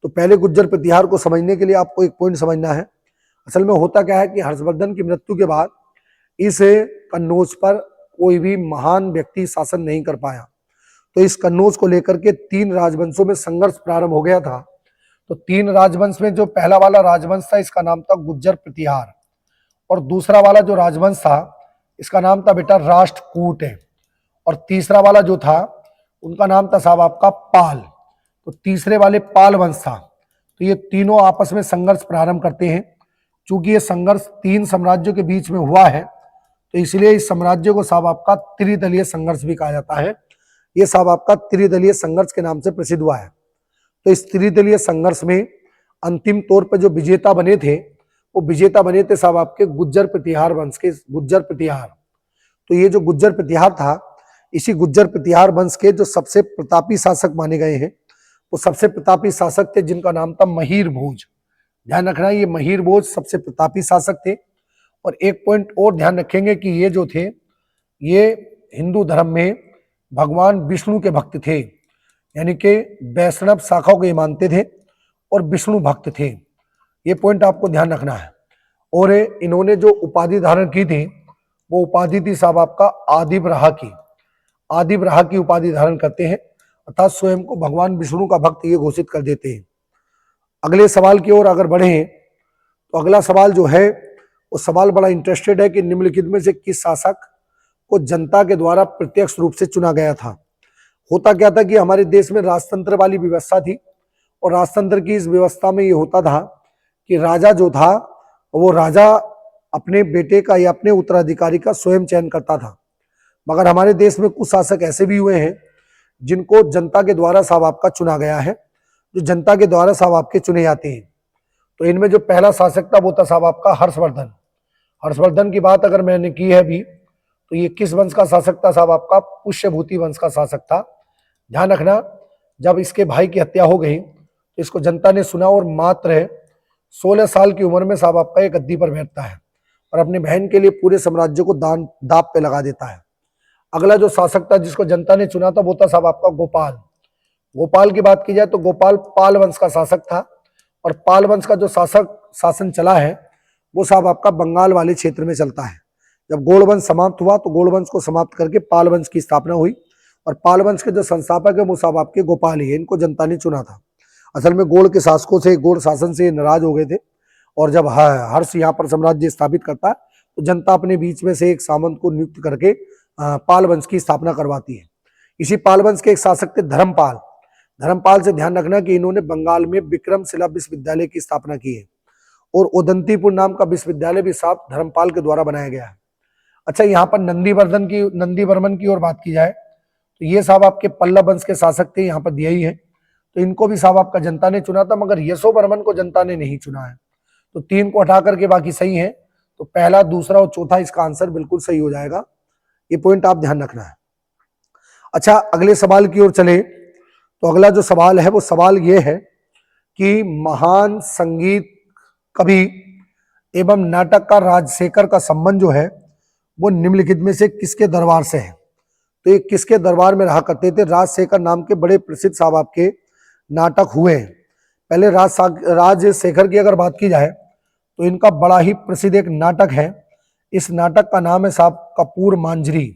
A: तो पहले गुज्जर प्रतिहार को समझने के लिए आपको एक पॉइंट समझना है। असल में होता क्या है कि हर्षवर्धन की मृत्यु के बाद इस कन्नौज पर कोई भी महान व्यक्ति शासन नहीं कर पाया। तो इस कन्नौज को लेकर के 3 राजवंशों में संघर्ष प्रारंभ हो गया था। तो 3 राजवंश में जो पहला वाला राजवंश था, इसका नाम था गुज्जर प्रतिहार, और दूसरा वाला जो राजवंश था, इसका नाम था बेटा राष्ट्रकूट है, और तीसरा वाला जो था उनका नाम था साहब आपका पाल। तो तीसरे वाले पाल वंश था। तो ये तीनों आपस में संघर्ष प्रारंभ करते हैं। चूंकि ये संघर्ष 3 साम्राज्यों के बीच में हुआ है, तो इसलिए इस साम्राज्य को साहब आपका त्रिदलीय संघर्ष भी कहा जाता है। ये साहब आपका त्रिदलीय संघर्ष के नाम से प्रसिद्ध हुआ है। तो इस त्रिदलीय संघर्ष में अंतिम तौर पर जो विजेता बने थे, वो विजेता बने थे साहब आपके गुज्जर प्रतिहार वंश के गुज्जर प्रतिहार। तो ये जो गुज्जर प्रतिहार था, इसी गुज्जर प्रतिहार वंश के जो सबसे प्रतापी शासक माने गए हैं, वो सबसे प्रतापी शासक थे जिनका नाम था महीर भोज। ध्यान रखना, ये महीर भोज सबसे प्रतापी शासक थे। और एक पॉइंट और ध्यान रखेंगे कि ये जो थे, ये हिंदू धर्म में भगवान विष्णु के भक्त थे, यानी कि वैष्णव शाखा को ये मानते थे और विष्णु भक्त थे। ये पॉइंट आपको ध्यान रखना है। और इन्होंने जो उपाधि धारण की थी, वो उपाधि थी साहब आपका आदिवराह की। आदिवराह की उपाधि धारण करते हैं, अर्थात स्वयं को भगवान विष्णु का भक्त ये घोषित कर देते हैं। अगले सवाल की ओर अगर बढ़े तो अगला सवाल जो है, वो सवाल बड़ा इंटरेस्टेड है कि निम्नलिखित में से किस शासक को जनता के द्वारा प्रत्यक्ष रूप से चुना गया था। होता क्या था कि हमारे देश में राजतंत्र वाली व्यवस्था थी, और राजतंत्र की इस व्यवस्था में ये होता था कि राजा जो था, वो राजा अपने बेटे का या अपने उत्तराधिकारी का स्वयं चयन करता था। मगर हमारे देश में कुछ शासक ऐसे भी हुए हैं जिनको जनता के द्वारा साहब आपका चुना गया है, जो जनता के द्वारा साहब आपके चुने जाते हैं। तो इनमें जो पहला शासक था वो था साहब आपका हर्षवर्धन। हर्षवर्धन की बात अगर मैंने की है अभी, तो ये किस वंश का शासक था साहब आपका, पुष्यभूति वंश का शासक था। ध्यान रखना, जब इसके भाई की हत्या हो गई तो इसको जनता ने सुना, और मात्र 16 साल की उम्र में साहब आपका एक गद्दी पर बैठता है और अपनी बहन के लिए पूरे साम्राज्य को दांव पे लगा देता है। अगला जो शासक था जिसको जनता ने चुना था, वो था साहब आपका गोपाल। गोपाल की बात की जाए तो गोपाल पाल वंश का शासक था, और पाल वंश का जो शासन चला है वो साहब आपका बंगाल वाले क्षेत्र में चलता है। जब गोड़ वंश समाप्त हुआ तो गोड़ वंश को समाप्त करके पाल वंश की स्थापना हुई, और पाल वंश के जो संस्थापक है वो साहब आपके गोपाल ही है, इनको जनता ने चुना था। असल में गोड़ के शासकों से, गोड़ शासन से नाराज हो गए थे, और जब हर्ष यहाँ पर साम्राज्य स्थापित करता है तो जनता अपने बीच में से एक सामंत को नियुक्त करके पाल वंश की स्थापना करवाती है। इसी पाल वंश के एक शासक थे धर्मपाल। धर्मपाल से ध्यान रखना कि इन्होंने बंगाल में विक्रमशिला विश्वविद्यालय की स्थापना की है, और उदंतीपुर नाम का विश्वविद्यालय भी साफ धर्मपाल के द्वारा बनाया गया है। अच्छा, यहाँ पर नंदीवर्मन की ओर बात की जाए तो ये साहब आपके पल्लव वंश के शासक थे, यहाँ पर दिया ही है। तो इनको भी साहब आपका जनता ने चुना था, मगर यशोवर्मन को जनता ने नहीं चुना है। तो 3 को हटा करके बाकी सही है, तो पहला, दूसरा और चौथा इसका आंसर बिल्कुल सही हो जाएगा। ये पॉइंट आप ध्यान रखना है। अच्छा, अगले सवाल की ओर चले तो अगला जो सवाल है वो सवाल ये है कि महान संगीत कवि एवं नाटककार राजशेखर का संबंध जो है वो निम्नलिखित में से किसके दरबार से है? तो ये किसके दरबार में रहा करते थे? राजशेखर नाम के बड़े प्रसिद्ध साहब आपके नाटक हुए हैं। पहले राजशेखर की अगर बात की जाए तो इनका बड़ा ही प्रसिद्ध एक नाटक है। इस नाटक का नाम है साहब कपूर मांजरी।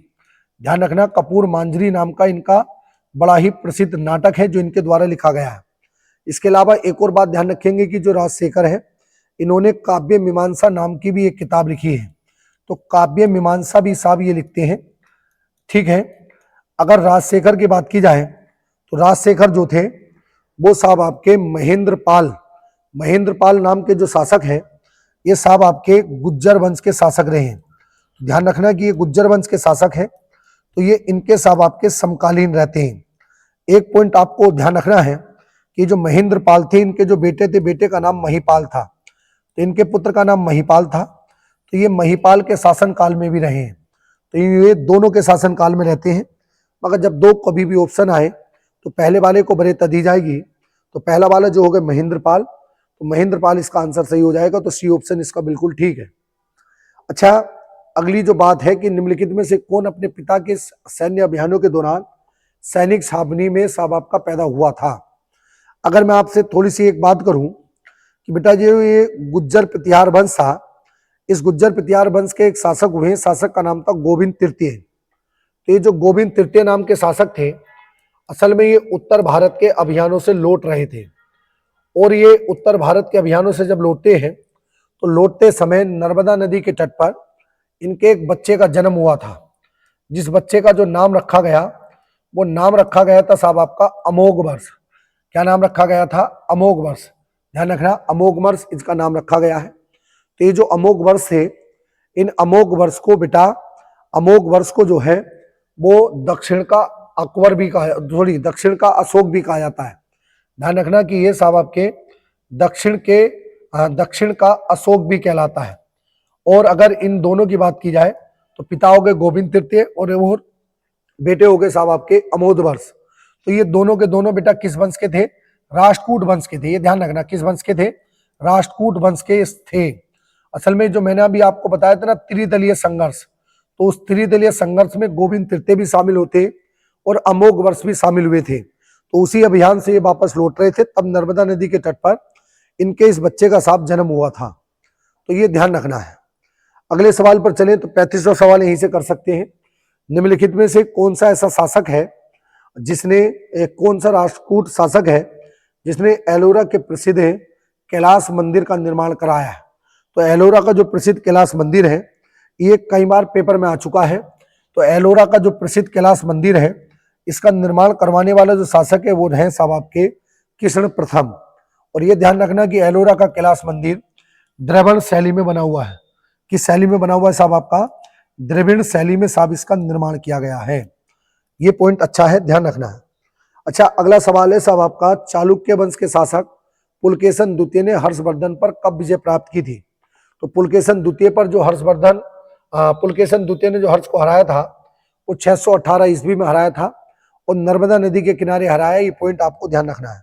A: ध्यान रखना, कपूर मांजरी नाम का इनका बड़ा ही प्रसिद्ध नाटक है जो इनके द्वारा लिखा गया है। इसके अलावा एक और बात ध्यान रखेंगे कि जो राजशेखर है इन्होंने काव्य मीमांसा नाम की भी एक किताब लिखी है। तो काव्य मीमांसा भी साहब ये लिखते हैं, ठीक है। अगर राजशेखर की बात की जाए तो राजशेखर जो थे वो साहब आपके महेंद्र पाल नाम के जो शासक हैं, ये साहब आपके गुज्जर वंश के शासक रहे हैं। ध्यान रखना कि ये गुज्जर वंश के शासक हैं, तो ये इनके साहब आपके समकालीन रहते हैं। एक पॉइंट आपको ध्यान रखना है कि जो महेंद्र पाल थे, इनके जो बेटे थे, बेटे का नाम महिपाल था, तो इनके पुत्र का नाम महिपाल था। तो ये महिपाल के शासन काल में भी रहे हैं, तो ये दोनों के शासन काल में रहते हैं। मगर जब दो कभी भी ऑप्शन आए तो पहले वाले को वरीयता दी जाएगी। तो पहला वाला जो हो गया महेंद्र पाल, तो महेंद्र पाल इसका आंसर सही हो जाएगा, तो सी ऑप्शन इसका बिल्कुल ठीक है। अच्छा, अगली जो बात है कि निम्नलिखित में से कौन अपने पिता के सैन्य अभियानों के दौरान सैनिक छावनी में साहब आपका पैदा हुआ था? अगर मैं आपसे थोड़ी सी एक बात करूं कि बेटा ये गुज्जर प्रतिहार वंश था, इस गुज्जर प्रतिहार वंश के एक शासक हुए, शासक का नाम था गोविंद तृतीय। तो ये जो गोविंद तृतीय नाम के शासक थे, असल में ये उत्तर भारत के अभियानों से लौट रहे थे, और ये उत्तर भारत के अभियानों से जब लौटते हैं तो लौटते समय नर्मदा नदी के तट पर इनके एक बच्चे का जन्म हुआ था, जिस बच्चे का जो नाम रखा गया वो नाम रखा गया था साहब आपका अमोघ वर्ष। क्या नाम रखा गया था? अमोघ वर्ष। ध्यान रखना, अमोघ वर्ष इसका नाम रखा गया है। तो ये जो अमोघ वर्ष है, इन अमोघ वर्ष को बेटा, अमोघ वर्ष को जो है वो दक्षिण का अकबर भी कहा, सॉरी दक्षिण का अशोक भी कहा जाता है। ध्यान रखना कि ये साहब आपके दक्षिण का अशोक भी कहलाता है। और अगर इन दोनों की बात की जाए तो पिता हो गए गोविंद तृतीय और बेटे हो गए साहब आपके अमोघ वर्ष। तो ये दोनों के दोनों बेटा किस वंश के थे? राष्ट्रकूट वंश के थे। ये ध्यान रखना, किस वंश के थे? राष्ट्रकूट वंश के थे। असल में जो मैंने अभी आपको बताया था ना त्रिदलीय संघर्ष, तो उस त्रिदलीय संघर्ष में गोविंद तृतीय भी शामिल होते और अमोघ वर्ष भी शामिल हुए थे। तो उसी अभियान से ये वापस लौट रहे थे, तब नर्मदा नदी के तट पर इनके इस बच्चे का साहब जन्म हुआ था। तो ये ध्यान रखना है। अगले सवाल पर चलें तो 35वां सवाल यहीं से कर सकते हैं। निम्नलिखित में से कौन सा ऐसा शासक है जिसने, कौन सा राष्ट्रकूट शासक है जिसने एलोरा के प्रसिद्ध कैलाश मंदिर का निर्माण कराया है? तो एलोरा का जो प्रसिद्ध कैलाश मंदिर है ये कई बार पेपर में आ चुका है। तो एलोरा का जो प्रसिद्ध कैलाश मंदिर है इसका निर्माण करवाने वाला जो शासक है वो है साहब आपके कृष्ण प्रथम। और ये ध्यान रखना कि एलोरा का कैलाश मंदिर द्रविड़ शैली में बना हुआ है। किस शैली में बना हुआ है साहब आपका? द्रविड़ शैली में साहब इसका निर्माण किया गया है। ये पॉइंट अच्छा है, ध्यान रखना है। अच्छा, अगला सवाल है साहब आपका चालुक्य वंश के शासक पुलकेशन द्वितीय ने हर्षवर्धन पर कब विजय प्राप्त की थी? तो पुलकेशन द्वितीय पर जो पुलकेशन द्वितीय ने जो हर्ष को हराया था वो 618 ईस्वी में हराया था और नर्मदा नदी के किनारे हराया। ये पॉइंट आपको ध्यान रखना है।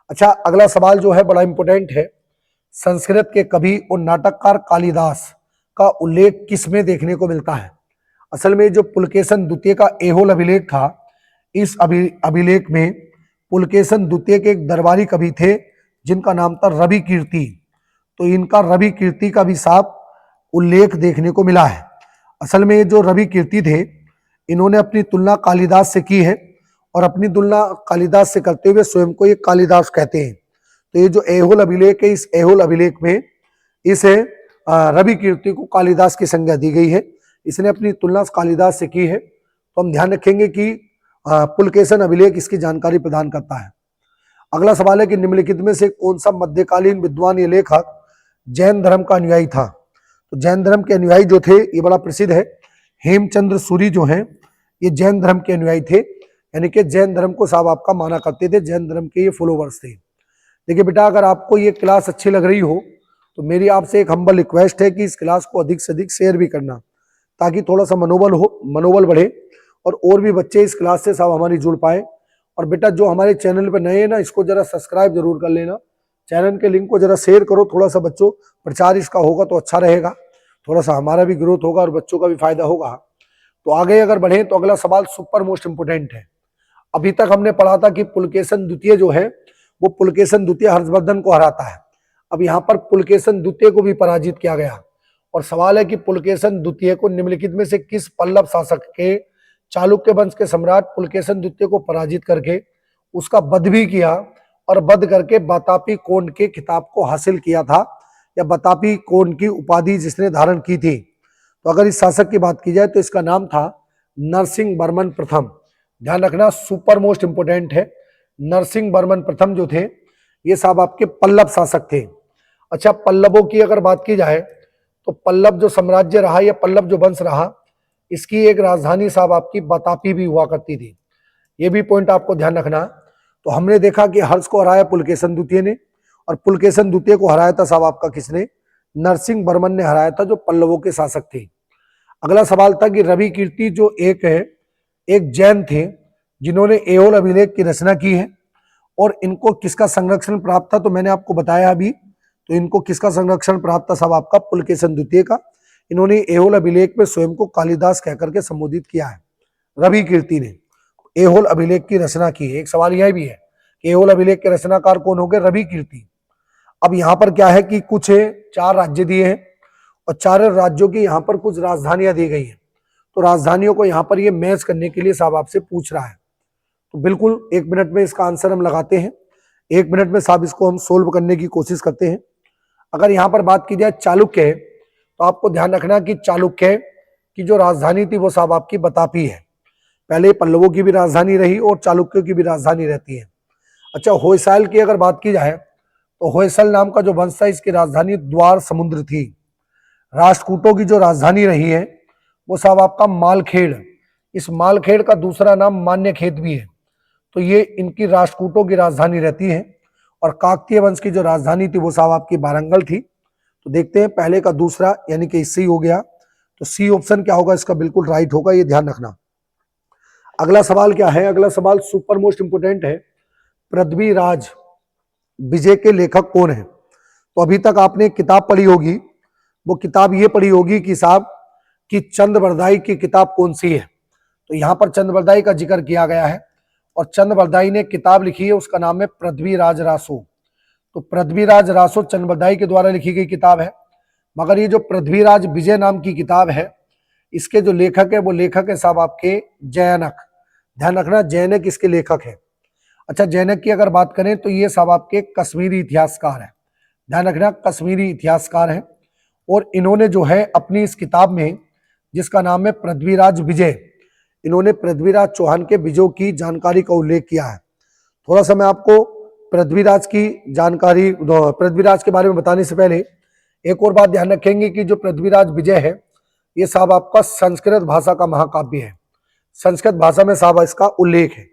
A: अच्छा, अगला सवाल जो है बड़ा इंपॉर्टेंट है। संस्कृत के कवि और नाटककार कालिदास का उल्लेख किस में देखने को मिलता है? असल में जो पुलकेशन द्वितीय का एहोल अभिलेख था, इस अभिलेख में पुलकेशन द्वितीय के एक दरबारी कवि थे जिनका नाम था रवि कीर्ति। तो इनका रवि कीर्ति का भी साफ उल्लेख देखने को मिला है। असल में जो रवि कीर्ति थे इन्होंने अपनी तुलना कालिदास से की है और अपनी तुलना कालिदास से करते हुए स्वयं को ये कालिदास कहते हैं। तो ये जो ऐहोल अभिलेख है, इस ऐहोल अभिलेख में इसे रवि कीर्ति को कालिदास की संज्ञा दी गई है। इसने अपनी तुलना कालिदास से की है। तो हम ध्यान रखेंगे कि पुलकेशन अभिलेख इसकी जानकारी प्रदान करता है। अगला सवाल है कि निम्नलिखित में से कौन सा मध्यकालीन विद्वान ये लेखक जैन धर्म का अनुयायी था। तो जैन धर्म के अनुयायी जो थे ये बड़ा प्रसिद्ध है, हेमचंद्र सूरी जो हैं ये जैन धर्म के अनुयायी थे, यानी कि जैन धर्म को साहब आपका माना करते थे, जैन धर्म के ये फॉलोवर्स थे। देखिए बेटा, अगर आपको ये क्लास अच्छी लग रही हो तो मेरी आपसे एक हम्बल रिक्वेस्ट है कि इस क्लास को अधिक से अधिक शेयर भी करना, ताकि थोड़ा सा मनोबल बढ़े और भी बच्चे इस क्लास से साहब हमारी जुड़ पाए। और बेटा जो हमारे चैनल पर नए हैं ना, इसको जरा सब्सक्राइब जरूर कर लेना, चैनल के लिंक को जरा शेयर करो, थोड़ा सा बच्चों प्रचार इसका होगा तो अच्छा रहेगा, थोड़ा सा हमारा भी ग्रोथ होगा और बच्चों का भी फायदा होगा। तो आगे अगर बढ़े तो अगला सवाल सुपर मोस्ट इंपोर्टेंट है। अभी तक हमने पढ़ा था कि पुलकेशन द्वितीय जो है वो पुलकेशन द्वितीय हर्षवर्धन को हराता है। अब यहाँ पर पुलकेशन द्वितीय को भी पराजित किया गया और सवाल है कि पुलकेशन द्वितीय को निम्नलिखित में से किस पल्लव शासक के चालुक्य वंश के सम्राट पुलकेशन द्वितीय को पराजित करके उसका वध भी किया और वध करके बतापी कोंड के खिताब को हासिल किया था, या बतापी कोंड की उपाधि जिसने धारण की थी। तो अगर इस शासक की बात की जाए तो इसका नाम था नरसिंह वर्मन प्रथम। ध्यान रखना, सुपर मोस्ट इंपोर्टेंट है। नरसिंह वर्मन प्रथम जो थे ये साहब आपके पल्लव शासक थे। अच्छा, पल्लवों की अगर बात की जाए तो पल्लव जो साम्राज्य रहा या पल्लव जो वंश रहा, इसकी एक राजधानी साहब आपकी बतापी भी हुआ करती थी। ये भी पॉइंट आपको ध्यान रखना। तो हमने देखा कि हर्ष को हराया पुलकेशन द्वितीय ने, और पुलकेशन द्वितीय को हराया था साहब आपका किसने? नरसिंह वर्मन ने हराया था, जो पल्लवों के शासक थे। अगला सवाल था कि रवि कीर्ति जो एक है, एक जैन थे जिन्होंने ऐहोल अभिलेख की रचना की है, और इनको किसका संरक्षण प्राप्त था? तो मैंने आपको बताया अभी। तो इनको किसका संरक्षण प्राप्त था साहब आपका? पुलकेशन द्वितीय का। इन्होंने ऐहोल अभिलेख में स्वयं को कालिदास कहकर के संबोधित किया है। रवि कीर्ति ने ऐहोल अभिलेख की रचना की है। एक सवाल यह भी है कि ऐहोल अभिलेख के रचनाकार कौन हो गए? रवि कीर्ति। अब यहाँ पर क्या है कि कुछ 4 राज्य दिए हैं और 4 राज्यों की यहाँ पर कुछ राजधानियां दी गई हैं। तो राजधानियों को यहाँ पर ये मैच करने के लिए साहब आपसे पूछ रहा है। तो बिल्कुल 1 मिनट में इसका आंसर हम लगाते हैं। 1 मिनट में साहब इसको हम सोल्व करने की कोशिश करते हैं। अगर यहाँ पर बात की जाए चालुक्य, तो आपको ध्यान रखना कि चालुक्य की जो राजधानी थी वो साहब आपकी बतापी है। पहले पल्लवों की भी राजधानी रही और चालुक्यों की भी राजधानी रहती है। अच्छा, होयसाल की अगर बात की जाए तो होयसल नाम का जो वंश था इसकी राजधानी द्वार समुद्र थी। राष्ट्रकूटों की जो राजधानी रही है वो साहब आपका मालखेड़। इस मालखेड़ का दूसरा नाम मान्यखेत भी है। तो ये इनकी राष्ट्रकूटों की राजधानी रहती है। और काकतीय वंश की जो राजधानी थी वो साहब आपकी वारंगल थी। तो देखते हैं पहले का दूसरा, यानी कि इससे ही हो गया। तो सी ऑप्शन क्या होगा इसका? बिल्कुल राइट होगा, ये ध्यान रखना। अगला सवाल क्या है? अगला सवाल सुपर मोस्ट इंपोर्टेंट है। पृथ्वीराज विजय के लेखक कौन है? तो अभी तक आपने एक किताब पढ़ी होगी, वो किताब ये पढ़ी होगी कि साहब कि चंद्रवरदाई की किताब कौन सी है। तो यहाँ पर चंद्रवरदाई का जिक्र किया गया है और चंद्रवरदाई ने किताब लिखी है, उसका नाम है पृथ्वीराज रासो। तो पृथ्वीराज रासो चंद्रवरदाई के द्वारा लिखी गई किताब है। मगर ये जो पृथ्वीराज विजय नाम की किताब है, इसके जो लेखक है वो लेखक है साहब आपके जैनक। ध्यान रखना, जैनक इसके लेखक है। अच्छा, जैनक की अगर बात करें तो ये साहब आपके कश्मीरी इतिहासकार है। ध्यान रखना, कश्मीरी इतिहासकार है। और इन्होंने जो है अपनी इस किताब में, जिसका नाम है पृथ्वीराज विजय, इन्होंने पृथ्वीराज चौहान के विजयों की जानकारी का उल्लेख किया है। थोड़ा सा मैं आपको पृथ्वीराज की जानकारी, पृथ्वीराज के बारे में बताने से पहले एक और बात ध्यान रखेंगे कि जो पृथ्वीराज विजय है ये साहब आपका संस्कृत भाषा का महाकाव्य है। संस्कृत भाषा में साहब इसका उल्लेख है।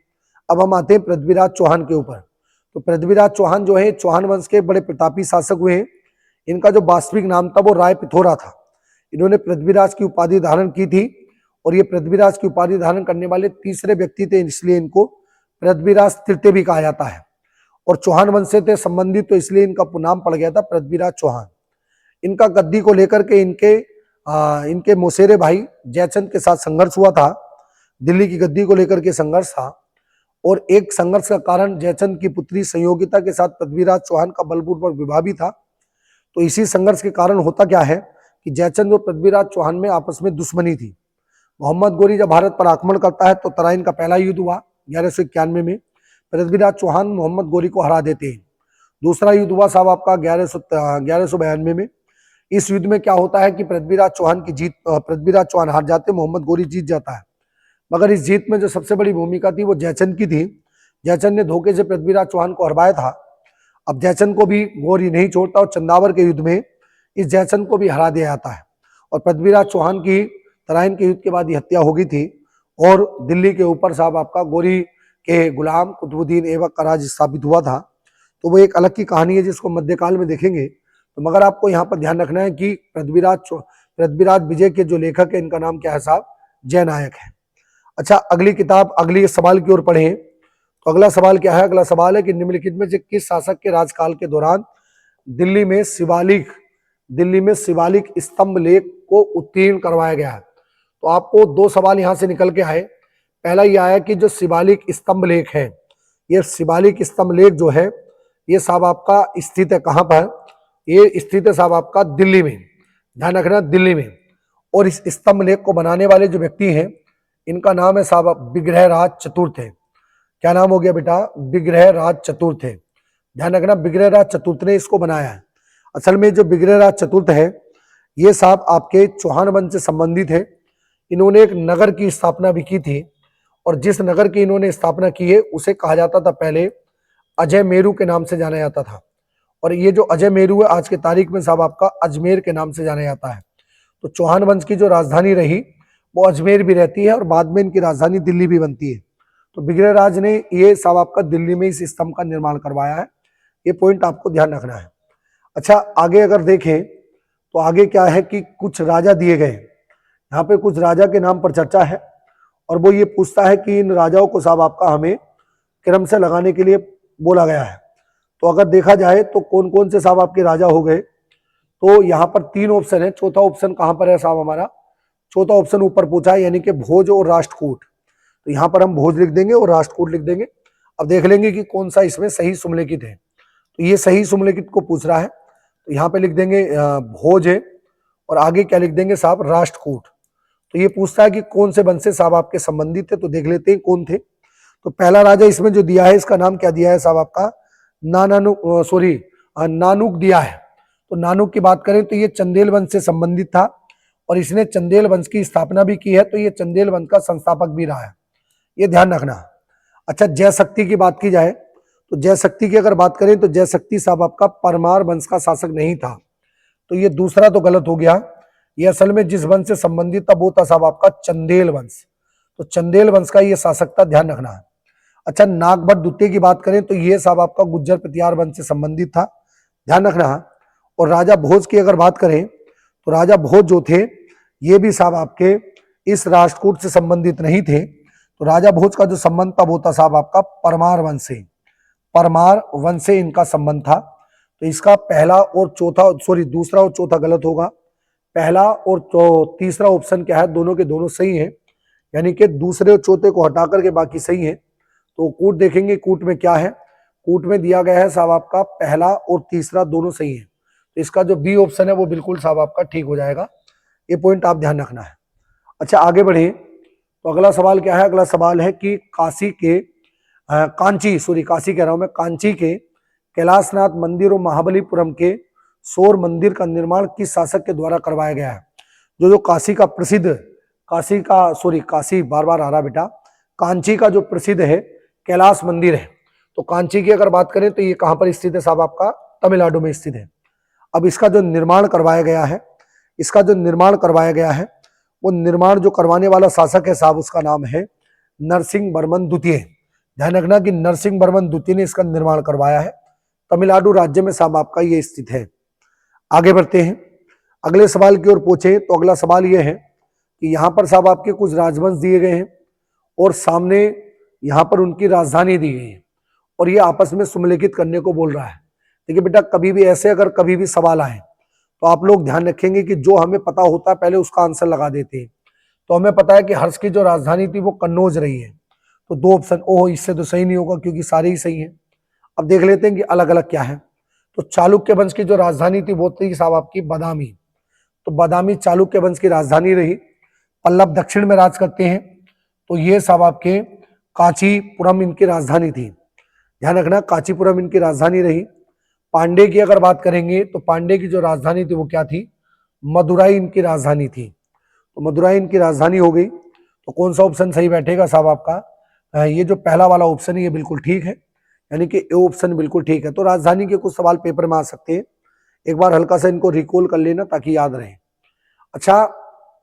A: अब हम आते हैं पृथ्वीराज चौहान के ऊपर। तो पृथ्वीराज चौहान जो है चौहान वंश के बड़े प्रतापी शासक हुए हैं। इनका जो वास्तविक नाम था वो राय पिथोरा था। इन्होंने पृथ्वीराज की उपाधि धारण की थी और ये पृथ्वीराज की उपाधि धारण करने वाले तीसरे व्यक्ति थे, इसलिए इनको पृथ्वीराज तृतीय भी कहा जाता है। और चौहान वंश से थे संबंधित, तो इसलिए इनका नाम पड़ गया था पृथ्वीराज चौहान। इनका गद्दी को लेकर के इनके मौसेरे भाई जयचंद के साथ संघर्ष हुआ था। दिल्ली की गद्दी को लेकर के संघर्ष था और एक संघर्ष का कारण जयचंद की पुत्री संयोगिता के साथ पृथ्वीराज चौहान का बलपूर्वक विवाह भी था। तो इसी संघर्ष के कारण होता क्या है कि जयचंद और पृथ्वीराज चौहान में आपस में दुश्मनी थी। मोहम्मद गोरी जब भारत पर आक्रमण करता है तो तराइन का पहला युद्ध हुआ 1191 में। पृथ्वीराज चौहान मोहम्मद गोरी को हरा देते हैं। दूसरा युद्ध हुआ साहब आपका 1192 में। इस युद्ध में क्या होता है कि पृथ्वीराज चौहान हार जाते, मोहम्मद गोरी जीत जाता है। मगर इस जीत में जो सबसे बड़ी भूमिका थी वो जयचंद की थी। जयचंद ने धोखे से पृथ्वीराज चौहान को हरवाया था। अब जयचंद को भी गोरी नहीं छोड़ता और चंदावर के युद्ध में इस जयचंद को भी हरा दिया जाता है और पृथ्वीराज चौहान की तराइन के युद्ध के बाद ये हत्या हो गई थी और दिल्ली के ऊपर साहब आपका गोरी के गुलाम कुतुबुद्दीन ऐबक का राज स्थापित हुआ था। तो वो एक अलग की कहानी है जिसको मध्यकाल में देखेंगे। तो मगर आपको यहाँ पर ध्यान रखना है कि पृथ्वीराज विजय के जो लेखक है इनका नाम क्या है साहब, जयनायक है। अच्छा, अगली किताब, अगली सवाल की ओर पढ़ें तो अगला सवाल क्या है? अगला सवाल है कि निम्नलिखित में से किस शासक के राजकाल के दौरान दिल्ली में शिवालिक स्तंभ लेख को उत्तीर्ण करवाया गया है? तो आपको दो सवाल यहां से निकल के आए। पहला ये आया कि जो शिवालिक स्तंभ लेख है, ये शिवालिक स्तंभ लेख जो है ये साहब आपका स्थित है कहां पर? ये स्थित है साहब आपका दिल्ली में। ध्यान रखना, दिल्ली में। और इस स्तंभ लेख को बनाने वाले जो व्यक्ति हैं इनका नाम है साहब विग्रहराज चतुर्थ है। क्या नाम हो गया बेटा? विग्रहराज चतुर्थ है। ध्यान रखना, विग्रहराज चतुर्थ ने इसको बनाया है। असल में जो विग्रहराज चतुर्थ है ये साहब आपके चौहान वंश से संबंधित है। इन्होंने एक नगर की स्थापना भी की थी और जिस नगर की इन्होंने स्थापना की है उसे कहा जाता था पहले अजय मेरू के नाम से जाना जाता था। और ये जो अजय मेरू है आज के तारीख में साहब आपका अजमेर के नाम से जाना जाता है। तो चौहान वंश की जो राजधानी रही वो अजमेर भी रहती है और बाद में इनकी राजधानी दिल्ली भी बनती है। तो विग्रहराज ने ये साहब आपका दिल्ली में इस स्तंभ का निर्माण करवाया है। ये पॉइंट आपको ध्यान रखना है। अच्छा, आगे अगर देखें तो आगे क्या है कि कुछ राजा दिए गए। यहाँ पे कुछ राजा के नाम पर चर्चा है और वो ये पूछता है कि इन राजाओं को साहब आपका हमें क्रम से लगाने के लिए बोला गया है। तो अगर देखा जाए तो कौन कौन से साहब आपके राजा हो गए, तो यहाँ पर तीन ऑप्शन है। चौथा ऑप्शन कहाँ पर है साहब हमारा? चौथा ऑप्शन ऊपर पूछा है, यानी कि भोज और राष्ट्रकूट। तो यहाँ पर हम भोज लिख देंगे और राष्ट्रकूट लिख देंगे। अब देख लेंगे कि कौन सा इसमें सही सुमलेखित है। तो ये सही सुमलेखित को पूछ रहा है, तो यहाँ पे लिख देंगे भोज है और आगे क्या लिख देंगे साहब? राष्ट्रकूट। तो ये पूछता है कि कौन से वंश से साहब आपके संबंधित थे, तो देख लेते हैं कौन थे। तो पहला राजा इसमें जो दिया है इसका नाम क्या दिया है साहब आपका? नानुक दिया है। तो नानुक की बात करें तो ये चंदेल वंश से संबंधित था और इसने चंदेल वंश की स्थापना भी की है। तो ये चंदेल वंश का संस्थापक भी रहा है, ये ध्यान रखना। अच्छा, जयशक्ति की बात की जाए तो जयशक्ति की अगर बात करें तो जयशक्ति साहब आपका परमार वंश का शासक नहीं था। तो ये दूसरा तो गलत हो गया। ये असल में जिस वंश से संबंधित था वो था साहब आपका चंदेल वंश। तो चंदेल वंश का ये शासक था, ध्यान रखना। अच्छा, नागभट्ट द्वितीय की बात करें तो ये साहब आपका गुज्जर प्रतिहार वंश से संबंधित था, ध्यान रखना। और राजा भोज की अगर बात करें तो राजा भोज जो थे ये भी साहब आपके इस राष्ट्रकूट से संबंधित नहीं थे। तो राजा भोज का जो संबंध था वो था साहब आपका परमार वंश से। परमार वंश से इनका संबंध था। तो इसका पहला और चौथा, दूसरा और चौथा गलत होगा। पहला और तीसरा ऑप्शन क्या है? दोनों के दोनों सही हैं, यानी कि दूसरे और चौथे को हटा करके बाकी सही है। तो कूट देखेंगे, कूट में क्या है? कूट में दिया गया है साहब आपका पहला और तीसरा दोनों सही है। तो इसका जो बी ऑप्शन है वो बिल्कुल साहब आपका ठीक हो जाएगा। ये पॉइंट आप ध्यान रखना है। अच्छा, आगे बढ़े तो अगला सवाल क्या है? अगला सवाल है कि काशी कह रहा हूं मैं, कांची के कैलाशनाथ मंदिर और महाबलीपुरम के सौर मंदिर का निर्माण किस शासक के द्वारा करवाया गया है? जो काशी बार बार आ रहा बेटा, कांची का जो प्रसिद्ध है कैलाश मंदिर है। तो कांची की अगर बात करें तो ये कहां पर स्थित है साहब आपका? तमिलनाडु में स्थित है। अब इसका जो निर्माण करवाया गया है वो निर्माण जो करवाने वाला शासक है साहब उसका नाम है नरसिंह वर्मन द्वितीय। ध्यान रखना कि नरसिंह वर्मन द्वितीय ने इसका निर्माण करवाया है। तमिलनाडु राज्य में साहब आपका ये स्थित है। आगे बढ़ते हैं, अगले सवाल की ओर पूछे तो अगला सवाल ये है कि यहाँ पर साहब आपके कुछ राजवंश दिए गए हैं और सामने यहाँ पर उनकी राजधानी दी गई है और ये आपस में सुमेलित करने को बोल रहा है। देखिए बेटा, कभी भी ऐसे अगर कभी भी सवाल आए तो आप लोग ध्यान रखेंगे कि जो हमें पता होता है पहले उसका आंसर लगा देते हैं। तो हमें पता है कि हर्ष की जो राजधानी थी वो कन्नौज रही है। तो दो ऑप्शन इससे तो सही नहीं होगा क्योंकि सारे ही सही हैं। अब देख लेते हैं कि अलग अलग क्या है। तो चालुक्य वंश की जो राजधानी थी वो थी साहब आपकी बादामी। तो बादामी चालुक्य वंश की राजधानी रही। पल्लव दक्षिण में राज करते हैं, तो ये साहब आपके कांचीपुरम इनकी राजधानी थी। ध्यान रखना, कांचीपुरम इनकी राजधानी रही। पांडे की अगर बात करेंगे तो पांडे की जो राजधानी थी वो क्या थी, मदुराई इनकी राजधानी थी। तो मदुराई इनकी राजधानी हो गई। तो कौन सा ऑप्शन सही बैठेगा साहब आपका, ये जो पहला वाला ऑप्शन है ये बिल्कुल ठीक है, यानी कि ए ऑप्शन बिल्कुल ठीक है। तो राजधानी के कुछ सवाल पेपर में आ सकते हैं, एक बार हल्का सा इनको रिकॉल कर लेना ताकि याद रहे। अच्छा,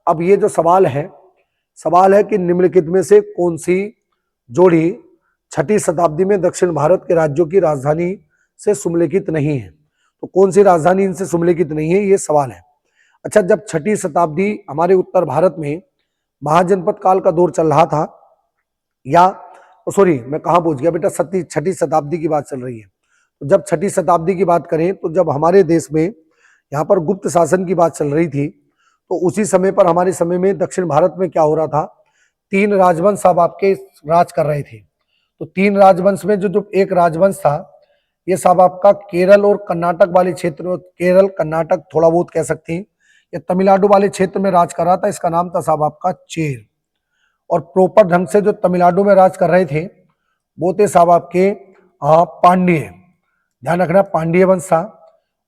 A: अब ये जो सवाल है कि निम्नलिखित में से कौन सी जोड़ी 6ठी शताब्दी में दक्षिण भारत के राज्यों की राजधानी से सुमेलित नहीं है। तो कौन सी राजधानी इनसे सुमेलित नहीं है, ये सवाल है। अच्छा, जब 6ठी शताब्दी हमारे उत्तर भारत में महाजनपद काल का दौर चल रहा था, या सॉरी मैं कहाँ पहुंच गया बेटा, 6ठी शताब्दी की बात चल रही है। तो जब 6ठी शताब्दी की बात करें तो जब हमारे देश में यहाँ पर गुप्त शासन की बात चल रही थी, तो उसी समय पर हमारे समय में दक्षिण भारत में क्या हो रहा था, 3 राजवंश साहब आपके राज कर रहे थे। तो 3 राजवंश में जो एक राजवंश था, ये साहब आपका केरल और कर्नाटक वाले क्षेत्र में, केरल कर्नाटक थोड़ा बहुत कह सकते हैं, ये तमिलनाडु वाले क्षेत्र में राज कर रहा था। इसका नाम था साहब आपका चेर। और प्रॉपर ढंग से जो तमिलनाडु में राज कर रहे थे वो थे साहब आपके पांड्य, ध्यान रखना पांड्य वंश था।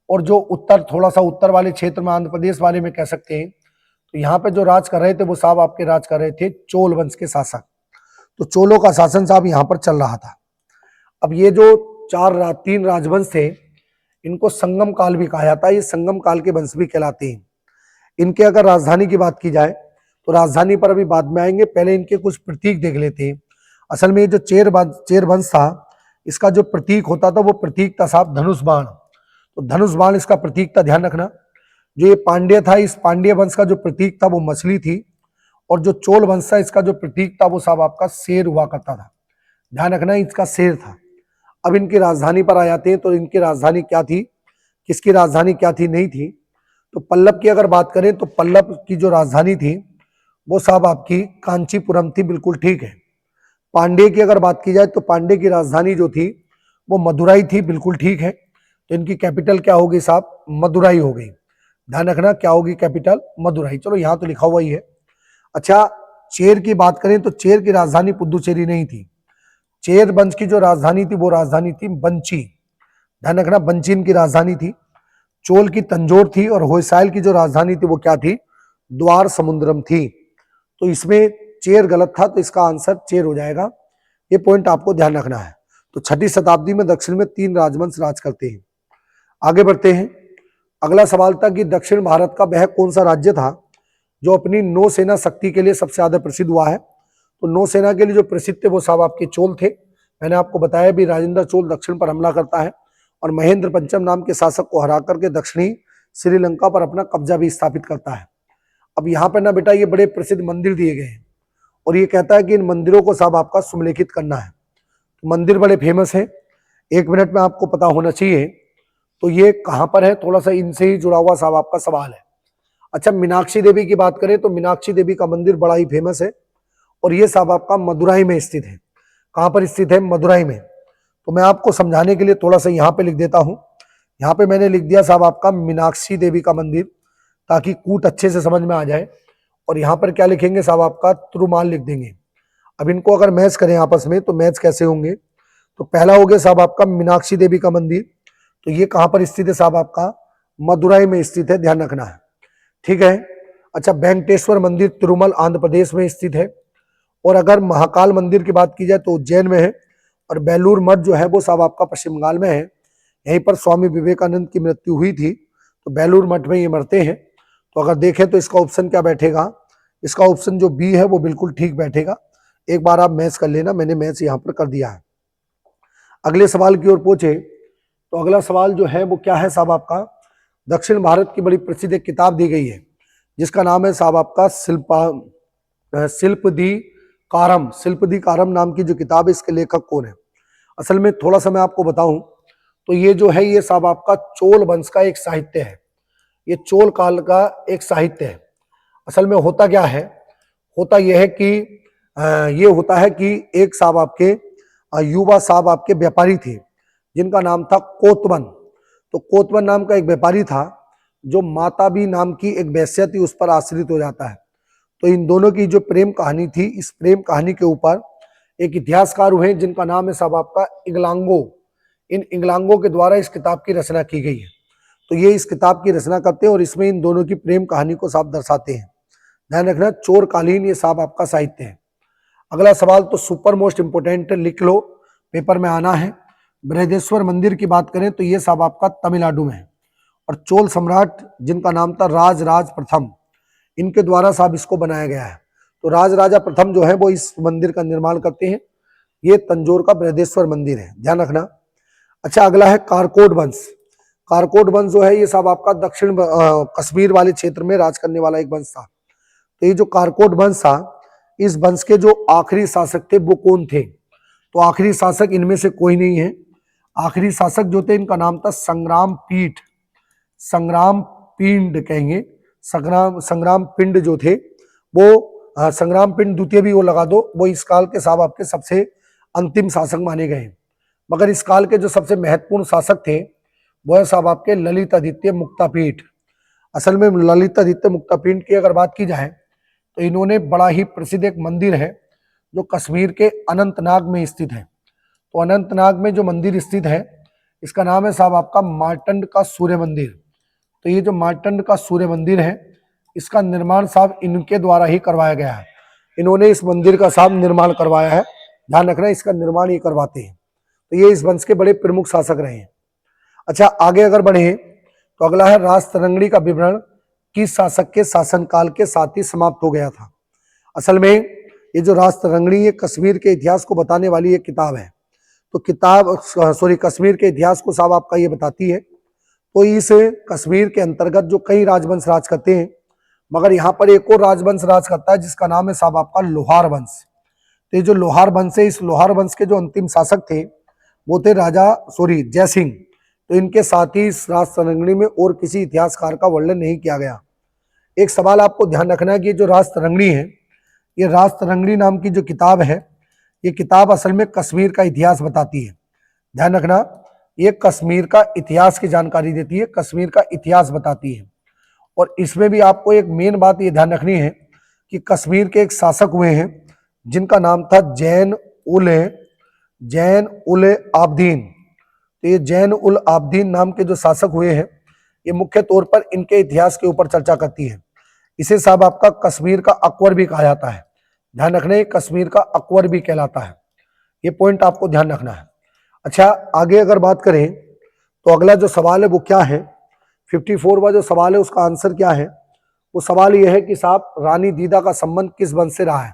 A: और जो उत्तर, थोड़ा सा उत्तर वाले क्षेत्र में, आंध्र प्रदेश वाले में कह सकते हैं, तो यहाँ पे जो राज कर रहे थे वो साहब आपके राज कर रहे थे चोल वंश के शासक। तो चोलों का शासन साहब यहाँ पर चल रहा था। अब ये जो 3 राजवंश थे, इनको संगम काल भी कहा जाता है, ये संगम काल के वंश भी कहलाते हैं। इनके अगर राजधानी की बात की जाए तो राजधानी पर अभी बाद में आएंगे, पहले इनके कुछ प्रतीक देख लेते हैं। असल में ये जो चेर वंश था, इसका जो प्रतीक होता था वो प्रतीक था साहब धनुष बाण। तो धनुष बाण इसका प्रतीक था, ध्यान रखना। जो ये पांड्य था, इस पांड्य वंश का जो प्रतीक था वो मछली थी, और जो चोल वंश था इसका जो प्रतीक था वो साहब आपका शेर हुआ करता था, ध्यान रखना इसका शेर था। अब इनकी राजधानी पर आ जाते हैं, तो इनकी राजधानी क्या थी, किसकी राजधानी क्या थी, नहीं थी। तो पल्लव की अगर बात करें तो पल्लव की जो राजधानी थी वो साहब आपकी कांचीपुरम थी, बिल्कुल ठीक है। पांडे की अगर बात की जाए तो पांडे की राजधानी जो थी वो मदुराई थी, बिल्कुल ठीक है। तो इनकी कैपिटल क्या होगी साहब, मदुराई हो गई, ध्यान रखना क्या होगी कैपिटल, मदुराई। चलो यहाँ तो लिखा हुआ ही है। अच्छा, चेर की बात करें तो चेर की राजधानी पुदुचेरी नहीं थी। चेर वंश की जो राजधानी थी वो राजधानी थी बंची, ध्यान रखना बंची इनकी राजधानी थी। चोल की तंजौर थी, और होयसाल की जो राजधानी थी वो क्या थी, द्वार समुद्रम थी। तो इसमें चेर गलत था, तो इसका आंसर चेर हो जाएगा। ये पॉइंट आपको ध्यान रखना है। तो 6ठी शताब्दी में दक्षिण में 3 राजवंश राज करते हैं। आगे बढ़ते हैं। अगला सवाल था कि दक्षिण भारत का वह कौन सा राज्य था जो अपनी नौसेना शक्ति के लिए सबसे ज्यादा प्रसिद्ध हुआ है। तो नौसेना के लिए जो प्रसिद्ध थे वो साहब आपके चोल थे। मैंने आपको बताया भी, राजेंद्र चोल दक्षिण पर हमला करता है और महेंद्र पंचम नाम के शासक को हरा करके दक्षिणी श्रीलंका पर अपना कब्जा भी स्थापित करता है। अब यहाँ पर ना बेटा ये बड़े प्रसिद्ध मंदिर दिए गए हैं, और ये कहता है कि इन मंदिरों को साहब आपका सुमेलित करना है। तो मंदिर बड़े फेमस है, 1 मिनट में आपको पता होना चाहिए। तो ये कहाँ पर है, थोड़ा सा इनसे ही जुड़ा हुआ साहब आपका सवाल है। अच्छा, मीनाक्षी देवी की बात करें तो मीनाक्षी देवी का मंदिर बड़ा ही फेमस है, और ये साहब आपका मदुराई में स्थित है। कहाँ पर स्थित है, मदुराई में। तो मैं आपको समझाने के लिए थोड़ा सा यहाँ पे लिख देता हूँ। यहाँ पे मैंने लिख दिया साहब आपका मीनाक्षी देवी का मंदिर, ताकि कूट अच्छे से समझ में आ जाए। और यहाँ पर क्या लिखेंगे साहब आपका, तिरुमाल लिख देंगे। अब इनको अगर मैच करें आपस में तो मैच कैसे होंगे, तो पहला हो गया साहब आपका मीनाक्षी देवी का मंदिर। तो ये कहाँ पर स्थित है साहब आपका, मदुराई में स्थित है, ध्यान रखना है, ठीक है। अच्छा, वेंकटेश्वर मंदिर तिरुमल आंध्र प्रदेश में स्थित है। और अगर महाकाल मंदिर की बात की जाए तो उज्जैन में है। और बेलूर मठ जो है वो साहब आपका पश्चिम बंगाल में है। यहीं पर स्वामी विवेकानंद की मृत्यु हुई थी, तो बेलूर मठ में ये मरते हैं। तो अगर देखें तो इसका ऑप्शन क्या बैठेगा, इसका ऑप्शन जो बी है वो बिल्कुल ठीक बैठेगा। एक बार आप मैच कर लेना, मैंने मैच यहाँ पर कर दिया है। अगले सवाल की ओर पहुंचे तो अगला सवाल जो है वो क्या है साहब आपका, दक्षिण भारत की बड़ी प्रसिद्ध एक किताब दी गई है जिसका नाम है साहब आपका शिल्पदी कारम नाम की जो किताब है, इसके लेखक कौन है। असल में थोड़ा सा मैं आपको बताऊं तो ये जो है ये साहब आपका चोल वंश का एक साहित्य है, ये चोल काल का एक साहित्य है। असल में होता क्या है, होता यह है कि ये होता है कि एक साहब आपके युवा साहब आपके व्यापारी थे जिनका नाम था कोतवन। तो कोतवन नाम का एक व्यापारी था जो माताबी नाम की एक वेश्या थी उस पर आश्रित हो जाता है। तो इन दोनों की जो प्रेम कहानी थी, इस प्रेम कहानी के ऊपर एक इतिहासकार हुए जिनका नाम है साहब आपका इगलांगो। इन इंग्लांगों के द्वारा इस किताब की रचना की गई है। तो ये इस किताब की रचना करते हैं और इसमें इन दोनों की प्रेम कहानी को साफ दर्शाते हैं। ध्यान रखना, चोरकालीन ये साहब आपका साहित्य है। अगला सवाल तो सुपर मोस्ट इंपोर्टेंट, लिख लो, पेपर में आना है। बृहदेश्वर मंदिर की बात करें तो ये साहब आपका तमिलनाडु में है और चोल सम्राट जिनका नाम था राज राज प्रथम, इनके द्वारा साहब इसको बनाया गया है। तो राज राजा प्रथम जो है वो इस मंदिर का निर्माण करते हैं। ये तंजौर का बृहदेश्वर मंदिर है, ध्यान रखना। अच्छा, अगला है कारकोट वंश। कारकोट वंश जो है ये साहब आपका दक्षिण कश्मीर वाले क्षेत्र में राज करने वाला एक वंश था। तो ये जो कारकोट वंश था, इस वंश के जो आखिरी शासक थे वो कौन थे? तो आखिरी शासक इनमें से कोई नहीं है। आखिरी शासक जो थे इनका नाम था संग्राम पीठ, संग्राम पिंड कहेंगे, संग्राम पिंड जो थे वो संग्राम पिंड द्वितीय भी वो लगा दो, वो इस काल के साहब आपके सबसे अंतिम शासक माने गए। मगर इस काल के जो सबसे महत्वपूर्ण शासक थे वो है साहब आपके ललितादित्य मुक्तापीठ। असल में ललितादित्य मुक्तापीठ की अगर बात की जाए तो इन्होंने बड़ा ही प्रसिद्ध एक मंदिर है जो कश्मीर के अनंतनाग में स्थित है। तो अनंतनाग में जो मंदिर स्थित है इसका नाम है साहब आपका मार्तंड का सूर्य मंदिर। तो ये जो मार्तंड का सूर्य मंदिर है इसका निर्माण साहब इनके द्वारा ही करवाया गया है। इन्होंने इस मंदिर का साहब निर्माण करवाया है, ध्यान रखना, इसका निर्माण ये करवाते हैं। तो ये इस वंश के बड़े प्रमुख शासक रहे हैं। अच्छा, आगे अगर बढ़े तो अगला है राजतरंगिणी का विवरण किस शासक के शासनकाल के साथ ही समाप्त हो गया था। असल में ये जो राजतरंगिणी है कश्मीर के इतिहास को बताने वाली एक किताब है। तो किताब कश्मीर के इतिहास को साहब आपका ये बताती है। तो इस कश्मीर के अंतर्गत जो कई राजवंश राज करते हैं, मगर यहाँ पर एक और राजवंश राज करता है जिसका नाम है साहब आपका लोहार वंश। तो ये जो लोहार वंश है, इस लोहार वंश के जो अंतिम शासक थे वो थे जय सिंह। तो इनके साथ ही इस राजतरंगिणी में और किसी इतिहासकार का वर्णन नहीं किया गया। एक सवाल आपको ध्यान रखना है कि जो राजतरंगिणी है, ये राजतरंगिणी नाम की जो किताब है, ये किताब असल में कश्मीर का इतिहास बताती है। ध्यान रखना, ये कश्मीर का इतिहास की जानकारी देती है, कश्मीर का इतिहास बताती है। और इसमें भी आपको एक मेन बात ये ध्यान रखनी है कि कश्मीर के एक शासक हुए हैं जिनका नाम था जैन उल आबदीन। तो ये जैन उल आबदीन नाम के जो शासक हुए हैं, ये मुख्य तौर पर इनके इतिहास के ऊपर चर्चा करती है। इसे साहब आपका कश्मीर का अकबर भी कहा जाता है। ध्यान रखना, ये कश्मीर का अकबर भी कहलाता है। ये पॉइंट आपको ध्यान रखना है। अच्छा, आगे अगर बात करें तो अगला जो सवाल है वो क्या है, 54वां जो सवाल है उसका आंसर क्या है? वो सवाल ये है कि साहब रानी दीदा का संबंध किस वंश से रहा है?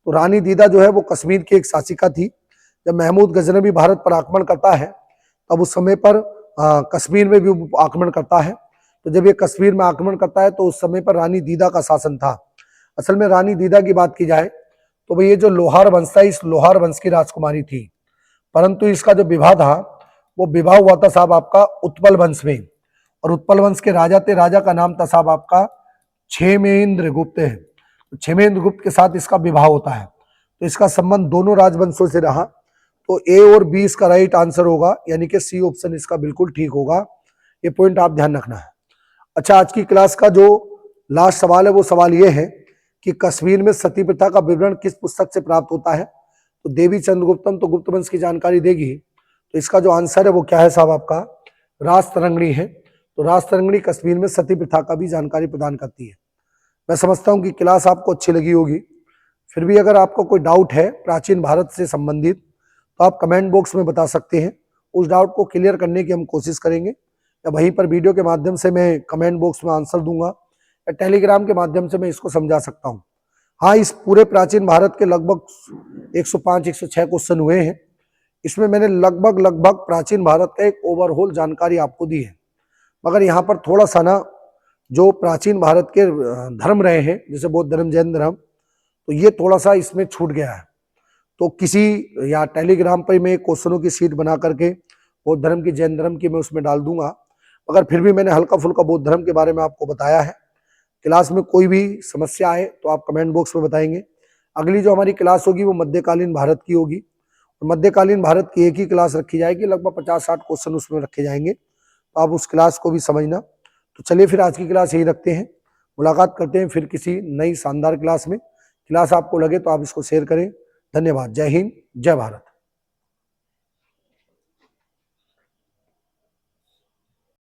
A: तो रानी दीदा जो है वो कश्मीर की एक शासिका थी। जब महमूद गजनवी भारत पर आक्रमण करता है तब उस समय पर कश्मीर में भी आक्रमण करता है। तो जब ये कश्मीर में आक्रमण करता है तो उस समय पर रानी दीदा का शासन था। असल में रानी दीदा की बात की जाए तो ये जो लोहार वंश था, इस लोहार वंश की राजकुमारी थी, परंतु इसका जो विवाह था वो विवाह हुआ था साहब आपका उत्पल वंश में। और उत्पल वंश के राजा थे, राजा का नाम था साहब आपका क्षेमेंद्र गुप्त है। तो क्षेमेंद्र गुप्त के साथ इसका विवाह होता है। तो इसका संबंध दोनों राजवंशों से रहा। तो ए और बी इसका राइट आंसर होगा, यानी कि सी ऑप्शन इसका बिल्कुल ठीक होगा। ये पॉइंट आप ध्यान रखना है। अच्छा, आज की क्लास का जो लास्ट सवाल है वो सवाल ये है कि कश्मीर में सती प्रथा का विवरण किस पुस्तक से प्राप्त होता है? तो देवी चंद्रगुप्तम तो गुप्त वंश की जानकारी देगी। तो इसका जो आंसर है वो क्या है साहब आपका राजतरंगिणी है। तो राजतरंगिणी कश्मीर में सती प्रथा का भी जानकारी प्रदान करती है। मैं समझता हूँ कि क्लास आपको अच्छी लगी होगी। फिर भी अगर आपको कोई डाउट है प्राचीन भारत से संबंधित तो आप कमेंट बॉक्स में बता सकते हैं। उस डाउट को क्लियर करने की हम कोशिश करेंगे, या वहीं पर वीडियो के माध्यम से मैं कमेंट बॉक्स में आंसर दूंगा, या टेलीग्राम के माध्यम से मैं इसको समझा सकता हूँ। हाँ, इस पूरे प्राचीन भारत के लगभग 105-106 क्वेश्चन हुए हैं। इसमें मैंने लगभग प्राचीन भारत का एक ओवरऑल जानकारी आपको दी है। मगर यहाँ पर थोड़ा सा ना जो प्राचीन भारत के धर्म रहे हैं, जैसे बौद्ध धर्म, जैन धर्म, तो ये थोड़ा सा इसमें छूट गया है। तो किसी या टेलीग्राम पर मैं क्वेश्चनों की सीट बना करके बौद्ध धर्म की, जैन धर्म की मैं उसमें डाल दूंगा। मगर फिर भी मैंने हल्का फुल्का बौद्ध धर्म के बारे में आपको बताया है। क्लास में कोई भी समस्या आए तो आप कमेंट बॉक्स में बताएंगे। अगली जो हमारी क्लास होगी वो मध्यकालीन भारत की होगी। मध्यकालीन भारत की एक ही क्लास रखी जाएगी, लगभग 50-60 क्वेश्चन उसमें रखे जाएंगे। तो आप उस क्लास को भी समझना। तो चलिए फिर आज की क्लास यही रखते हैं। मुलाकात करते हैं फिर किसी नई शानदार क्लास में। क्लास आपको लगे तो आप इसको शेयर करें। धन्यवाद। जय हिंद, जय भारत।